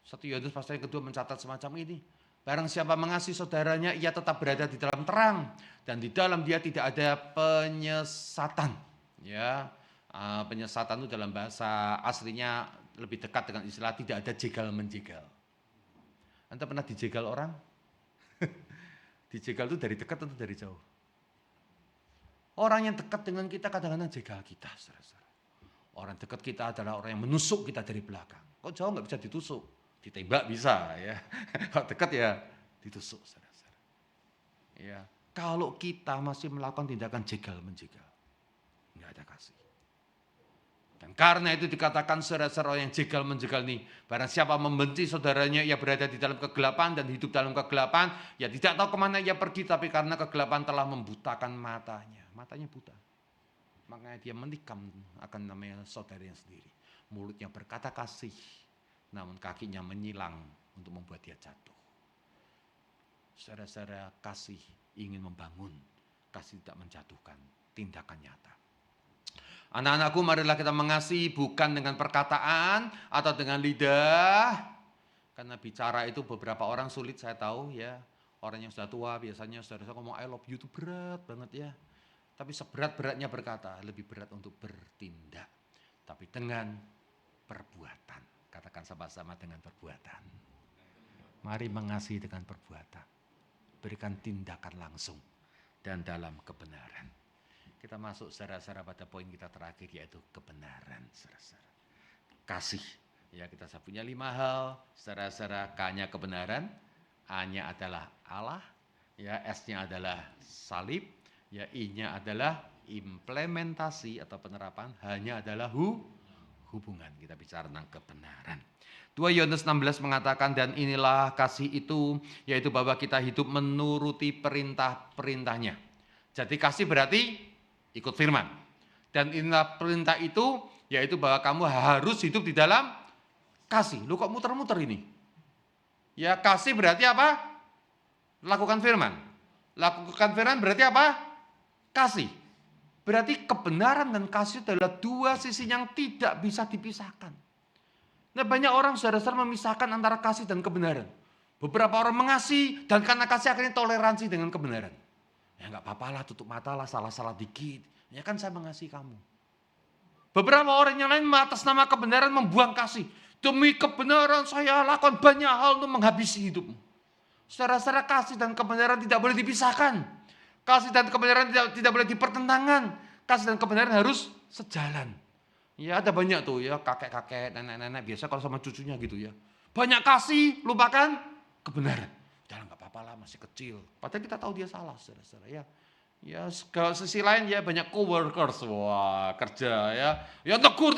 Speaker 2: 1 Yohanes pasal yang kedua mencatat semacam ini. Barang siapa mengasihi saudaranya, ia tetap berada di dalam terang, dan di dalam dia tidak ada penyesatan. Ya, penyesatan itu dalam bahasa aslinya lebih dekat dengan istilah tidak ada jegal menjegal. Anda pernah dijegal orang? Dijegal itu dari dekat atau dari jauh? Orang yang dekat dengan kita kadang-kadang jegal kita, saudara-saudara. Orang dekat kita adalah orang yang menusuk kita dari belakang. Kok jauh nggak bisa ditusuk? Ditembak bisa ya. Kalau dekat ya ditusuk, saudara-saudara. Ya, kalau kita masih melakukan tindakan jegal menjegal, nggak ada kasih. Dan karena itu dikatakan saudara-saudara yang jegal menjegal ini, barang siapa membenci saudaranya, ia berada di dalam kegelapan dan hidup dalam kegelapan, ia tidak tahu kemana ia pergi, tapi karena kegelapan telah membutakan matanya. Matanya buta. Makanya dia menikam akan namanya saudaranya sendiri. Mulutnya berkata kasih, namun kakinya menyilang untuk membuat dia jatuh. Saudara-saudara, kasih ingin membangun, kasih tidak menjatuhkan, tindakan nyata. Anak-anakku, marilah kita mengasihi bukan dengan perkataan atau dengan lidah. Karena bicara itu beberapa orang sulit, saya tahu ya. Orang yang sudah tua biasanya saudara-saudara ngomong I love you itu berat banget ya. Tapi seberat-beratnya berkata, lebih berat untuk bertindak. Tapi dengan perbuatan. Katakan sama-sama dengan perbuatan. Mari mengasihi dengan perbuatan. Berikan tindakan langsung dan dalam kebenaran. Kita masuk saudara-saudara pada poin kita terakhir, yaitu kebenaran, saudara-saudara. Kasih. Ya, kita punya 5 hal, saudara-saudara. K-nya kebenaran, A-nya adalah Allah, ya, S-nya adalah salib, ya, I-nya adalah implementasi atau penerapan, H-nya adalah hubungan. Kita bicara tentang kebenaran. 2 Yohanes 16 mengatakan, dan inilah kasih itu, yaitu bahwa kita hidup menuruti perintah-perintahnya. Jadi kasih berarti ikut firman. Dan inilah perintah itu, yaitu bahwa kamu harus hidup di dalam kasih. Lu kok muter-muter ini? Ya kasih berarti apa? Lakukan firman. Lakukan firman berarti apa? Kasih. Berarti kebenaran dan kasih adalah dua sisi yang tidak bisa dipisahkan. Nah, banyak orang saudara-saudara memisahkan antara kasih dan kebenaran. Beberapa orang mengasihi dan karena kasih akhirnya toleransi dengan kebenaran. Ya nggak apa-apa lah, tutup mata lah, salah-salah dikit. Ya kan saya mengasihi kamu. Beberapa orang yang lain atas nama kebenaran membuang kasih. Demi kebenaran saya lakukan banyak hal untuk menghabisi hidupmu. Saudara-saudara, kasih dan kebenaran tidak boleh dipisahkan. Kasih dan kebenaran tidak boleh dipertentangkan. Kasih dan kebenaran harus sejalan. Ya ada banyak tuh ya, kakek-kakek, nenek-nenek biasa kalau sama cucunya gitu ya. Banyak kasih, lupakan kebenaran. Jangan nggak apa-apa lah, masih kecil. Padahal kita tahu dia salah, saudara-saudara ya. Ya ke sisi lain ya banyak coworkers, wah kerja ya. Ya tegur,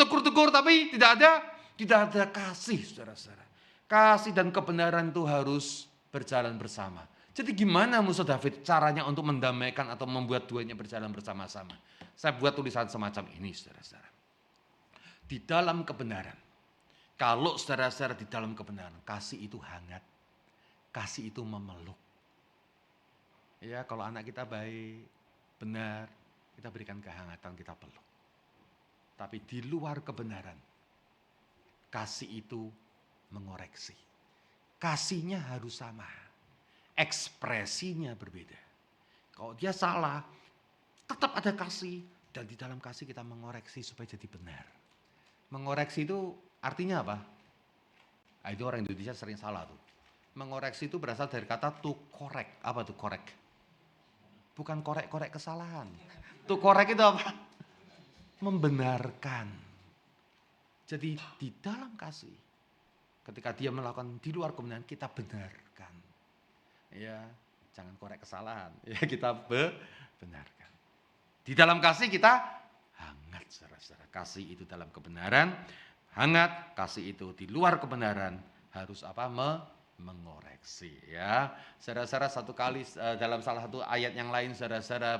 Speaker 2: tapi tidak ada kasih, saudara-saudara. Kasih dan kebenaran itu harus berjalan bersama. Jadi gimana musuh David caranya untuk mendamaikan atau membuat duanya berjalan bersama-sama? Saya buat tulisan semacam ini, saudara-saudara. Di dalam kebenaran. Kalau saudara-saudara di dalam kebenaran, kasih itu hangat. Kasih itu memeluk. Ya, kalau anak kita baik, benar, kita berikan kehangatan, kita peluk. Tapi di luar kebenaran, kasih itu mengoreksi. Kasihnya harus sama. Ekspresinya berbeda. Kalau dia salah, tetap ada kasih. Dan di dalam kasih kita mengoreksi supaya jadi benar. Mengoreksi itu artinya apa? Nah, itu orang Indonesia sering salah tuh. Mengoreksi itu berasal dari kata to correct. Apa tuh correct? Bukan korek-korek kesalahan. To correct itu apa? Membenarkan. Jadi di dalam kasih, ketika dia melakukan di luar kebenaran, kita benarkan. Ya, jangan korek kesalahan. Ya, kita benarkan. Di dalam kasih kita hangat, saudara-saudara. Kasih itu dalam kebenaran, hangat. Kasih itu di luar kebenaran, harus apa? Mengoreksi. Ya, saudara-saudara, satu kali dalam salah satu ayat yang lain, saudara-saudara,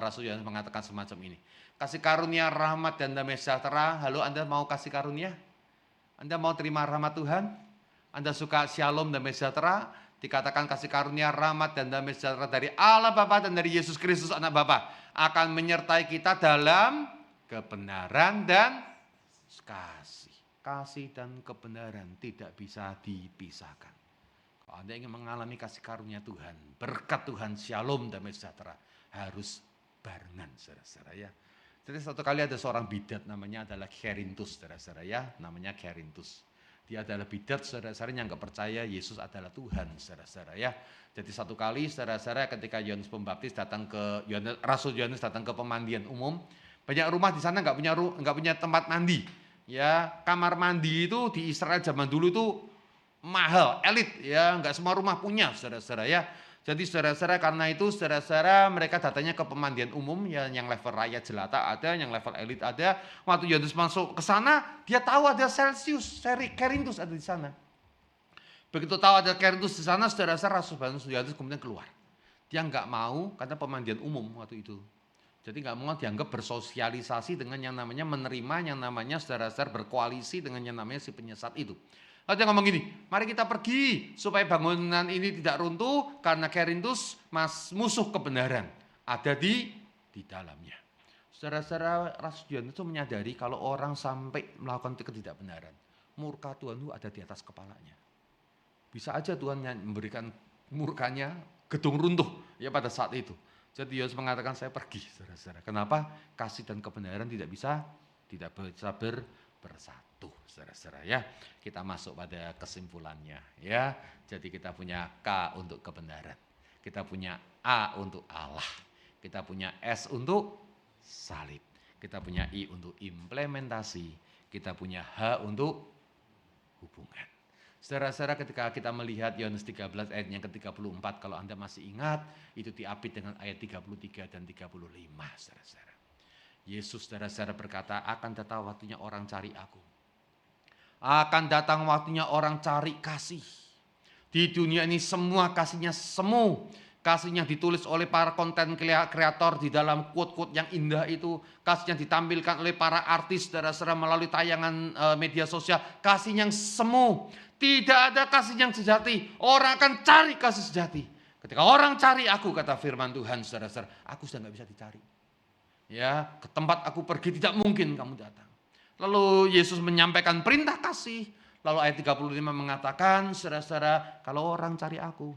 Speaker 2: Rasul Yohanes mengatakan semacam ini. Kasih karunia, rahmat dan damai sejahtera. Halo, Anda mau kasih karunia? Anda mau terima rahmat Tuhan? Anda suka shalom damai sejahtera? Dikatakan kasih karunia, rahmat dan damai sejahtera dari Allah Bapa dan dari Yesus Kristus anak Bapa akan menyertai kita dalam kebenaran dan kasih. Kasih dan kebenaran tidak bisa dipisahkan. Kalau Anda ingin mengalami kasih karunia Tuhan, berkat Tuhan, shalom damai sejahtera, harus barengan, saudara-saudara ya. Jadi satu kali ada seorang bidat namanya adalah Kerintus, saudara-saudara ya, namanya Kerintus. Dia adalah bidat, saudara-saudara yang nggak percaya Yesus adalah Tuhan, saudara-saudara ya. Jadi satu kali, saudara-saudara, ketika Yohanes Pembaptis datang ke Rasul Yohanes datang ke pemandian umum, banyak rumah di sana nggak punya tempat mandi. Ya, kamar mandi itu di Israel zaman dulu itu mahal, elit ya, nggak semua rumah punya, saudara-saudara ya. Jadi saudara-saudara, karena itu saudara-saudara mereka datangnya ke pemandian umum ya, yang level rakyat jelata ada, yang level elit ada. Waktu Yohanes masuk ke sana, dia tahu ada Celsius, Kerintus ada di sana. Begitu tahu ada Kerintus di sana, saudara-saudara, Rasul Yohanes kemudian keluar. Dia nggak mau karena pemandian umum waktu itu. Jadi nggak mau dianggap bersosialisasi dengan yang namanya menerima, yang namanya saudara-saudara berkoalisi dengan yang namanya si penyesat itu. Lalu dia ngomong gini, mari kita pergi supaya bangunan ini tidak runtuh karena Kerintus musuh kebenaran ada di dalamnya. Saudara-saudara, Rasul Yohanes itu menyadari kalau orang sampai melakukan ketidakbenaran, murka Tuhan itu ada di atas kepalanya. Bisa aja Tuhan memberikan murkanya gedung runtuh ya pada saat itu. Jadi Yohanes mengatakan saya pergi, saudara-saudara. Kenapa? Kasih dan kebenaran tidak bisa bersatu, saudara-saudara ya. Kita masuk pada kesimpulannya ya. Jadi kita punya K untuk kebenaran. Kita punya A untuk Allah. Kita punya S untuk salib. Kita punya I untuk implementasi. Kita punya H untuk hubungan. Saudara-saudara, ketika kita melihat Yohanes 13 ayat yang ke-34, kalau Anda masih ingat, itu diapit dengan ayat 33 dan 35, saudara-saudara. Yesus, saudara-saudara, berkata, akan datang waktunya orang cari aku. Akan datang waktunya orang cari kasih. Di dunia ini semua kasihnya semu. kasih yang ditulis oleh para konten kreator di dalam quote-quote yang indah itu, kasih yang ditampilkan oleh para artis saudara-saudara melalui tayangan media sosial, kasih yang semu. Tidak ada kasih yang sejati. Orang akan cari kasih sejati. Ketika orang cari aku, kata firman Tuhan, saudara-saudara, aku sudah nggak bisa dicari. Ya, ke tempat aku pergi tidak mungkin kamu datang. Lalu Yesus menyampaikan perintah kasih. Lalu ayat 35 mengatakan, saudara-saudara, kalau orang cari aku,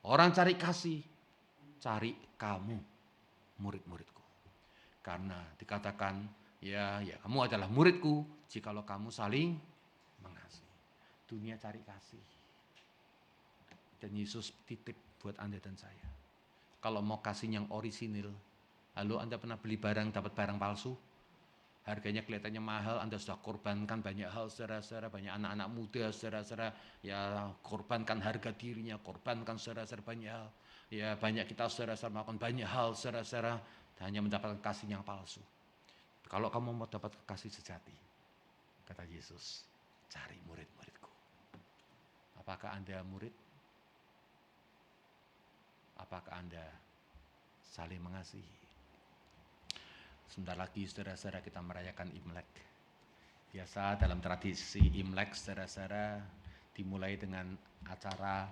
Speaker 2: orang cari kasih, cari kamu, murid-muridku. Karena dikatakan, ya kamu adalah muridku, jikalau kamu saling mengasihi. Dunia cari kasih. Dan Yesus titip buat Anda dan saya. Kalau mau kasih yang orisinil, lalu Anda pernah beli barang, dapat barang palsu, harganya kelihatannya mahal, Anda sudah korbankan banyak hal, saudara-saudara, banyak anak-anak muda, saudara-saudara, ya korbankan harga dirinya, korbankan saudara-saudara banyak hal, ya banyak kita saudara-saudara melakukan banyak hal, saudara-saudara, hanya mendapatkan kasih yang palsu. Kalau kamu mau dapat kasih sejati, kata Yesus, cari murid-muridku. Apakah Anda murid? Apakah Anda saling mengasihi? Sebentar lagi saudara-saudara kita merayakan Imlek. Biasa dalam tradisi Imlek saudara-saudara dimulai dengan acara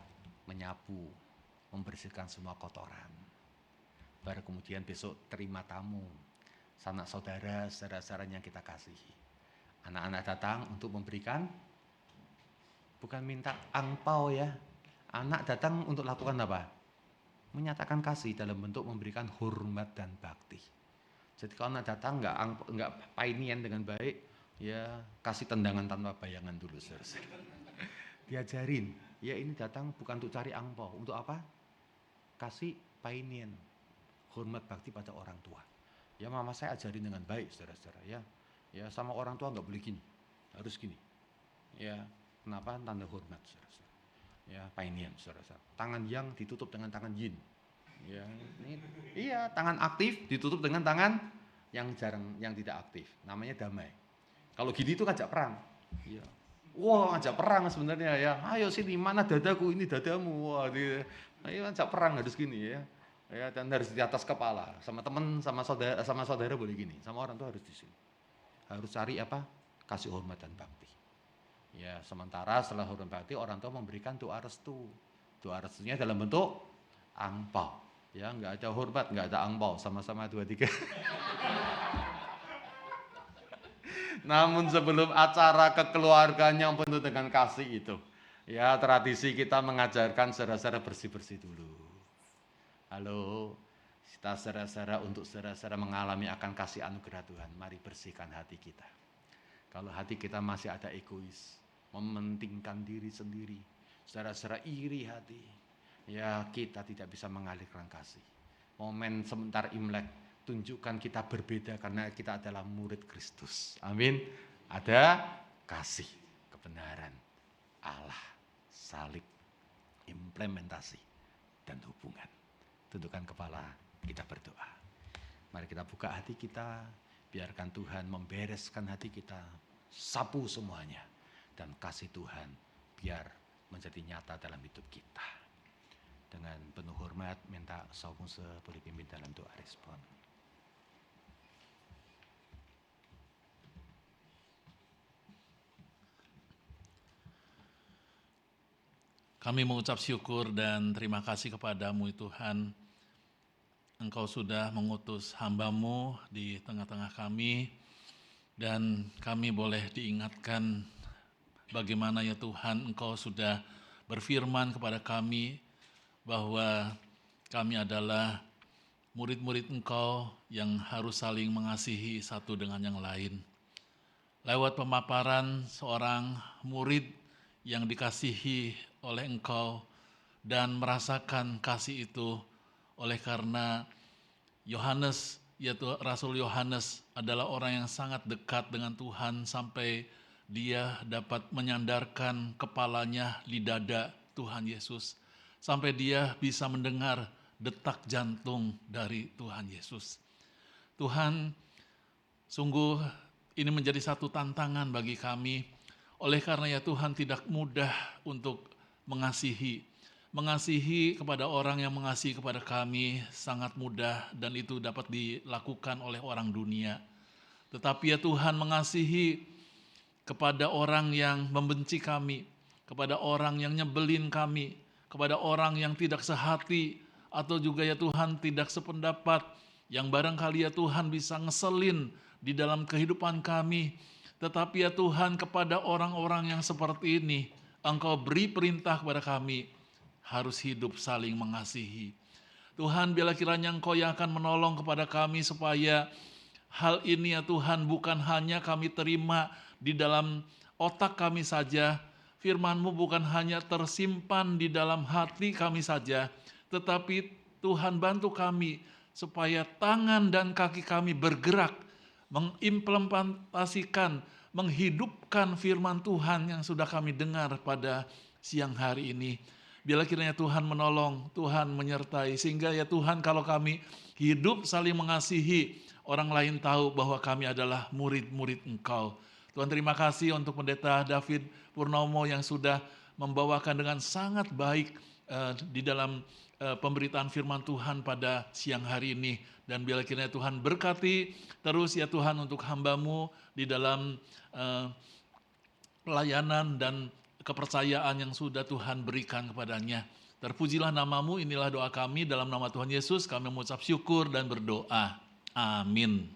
Speaker 2: menyapu, membersihkan semua kotoran. Baru kemudian besok terima tamu, sanak saudara, saudara-saudara yang kita kasihi. Anak-anak datang untuk memberikan, bukan minta angpau ya. Anak datang untuk lakukan apa? Menyatakan kasih dalam bentuk memberikan hormat dan bakti. Jadi kalau anak datang nggak painian dengan baik, ya kasih tendangan tanpa bayangan dulu, saudara. Diajarin, ya ini datang bukan untuk cari angpau, untuk apa? Kasih painian, hormat bakti pada orang tua. Ya mama saya ajarin dengan baik, saudara-saudara. Ya sama orang tua nggak boleh gini, harus gini. Ya kenapa? Tanda hormat, saudara-saudara. Ya painian, saudara-saudara. Tangan yang ditutup dengan tangan yin. Ya, iya, tangan aktif ditutup dengan tangan yang tidak aktif. Namanya damai. Kalau gini itu ngajak perang. Ya. Wah, ngajak perang sebenarnya ya. Ayo sini, mana dadaku, ini dadamu. Wah, ayo ngajak perang harus gini ya. Ya, dan harus di atas kepala. Sama teman, sama saudara boleh gini. Sama orang tua harus di sini. Harus cari apa? Kasih hormat dan bakti. Ya, sementara setelah hormat bakti orang tua memberikan doa restu. Doa restunya dalam bentuk angpau. Ya, nggak ada hormat, nggak ada angpau, sama-sama 2, 3. Namun sebelum acara kekeluargaan yang penuh dengan kasih itu, ya tradisi kita mengajarkan saudara-saudara bersih-bersih dulu. Halo, kita saudara-saudara untuk saudara-saudara mengalami akan kasih anugerah Tuhan, mari bersihkan hati kita. Kalau hati kita masih ada egois, mementingkan diri sendiri, saudara-saudara iri hati, ya kita tidak bisa mengalirkan kasih. Momen sebentar Imlek, tunjukkan kita berbeda karena kita adalah murid Kristus. Amin. Ada kasih, kebenaran, Allah, salib, implementasi, dan hubungan. Tundukkan kepala, kita berdoa. Mari kita buka hati kita, biarkan Tuhan membereskan hati kita, sapu semuanya, dan kasih Tuhan biar menjadi nyata dalam hidup kita. Dengan penuh hormat, minta Saumuse boleh pimpin dalam doa respon.
Speaker 3: Kami mengucap syukur dan terima kasih kepadamu Tuhan. Engkau sudah mengutus hamba-Mu di tengah-tengah kami, dan kami boleh diingatkan bagaimana ya Tuhan Engkau sudah berfirman kepada kami bahwa kami adalah murid-murid Engkau yang harus saling mengasihi satu dengan yang lain. Lewat pemaparan seorang murid yang dikasihi oleh Engkau dan merasakan kasih itu oleh karena Yohanes, yaitu Rasul Yohanes adalah orang yang sangat dekat dengan Tuhan sampai dia dapat menyandarkan kepalanya di dada Tuhan Yesus. Sampai dia bisa mendengar detak jantung dari Tuhan Yesus. Tuhan, sungguh ini menjadi satu tantangan bagi kami. Oleh karena ya Tuhan tidak mudah untuk mengasihi. mengasihi kepada orang yang mengasihi kepada kami sangat mudah dan itu dapat dilakukan oleh orang dunia. Tetapi ya Tuhan, mengasihi kepada orang yang membenci kami, kepada orang yang nyebelin kami, kepada orang yang tidak sehati, atau juga ya Tuhan tidak sependapat, yang barangkali ya Tuhan bisa ngeselin di dalam kehidupan kami. Tetapi ya Tuhan, kepada orang-orang yang seperti ini, Engkau beri perintah kepada kami, harus hidup saling mengasihi. Tuhan, bila kiranya Engkau yang akan menolong kepada kami supaya hal ini ya Tuhan bukan hanya kami terima di dalam otak kami saja, firman-Mu bukan hanya tersimpan di dalam hati kami saja, tetapi Tuhan bantu kami supaya tangan dan kaki kami bergerak, mengimplementasikan, menghidupkan firman Tuhan yang sudah kami dengar pada siang hari ini. Bila kiranya Tuhan menolong, Tuhan menyertai, sehingga ya Tuhan kalau kami hidup saling mengasihi, orang lain tahu bahwa kami adalah murid-murid Engkau. Tuhan, terima kasih untuk Pendeta David Purnomo yang sudah membawakan dengan sangat baik di dalam pemberitaan firman Tuhan pada siang hari ini. Dan bila kiranya Tuhan berkati terus ya Tuhan untuk hamba-Mu di dalam pelayanan dan kepercayaan yang sudah Tuhan berikan kepadanya. Terpujilah nama-Mu, inilah doa kami dalam nama Tuhan Yesus, kami mengucap syukur dan berdoa. Amin.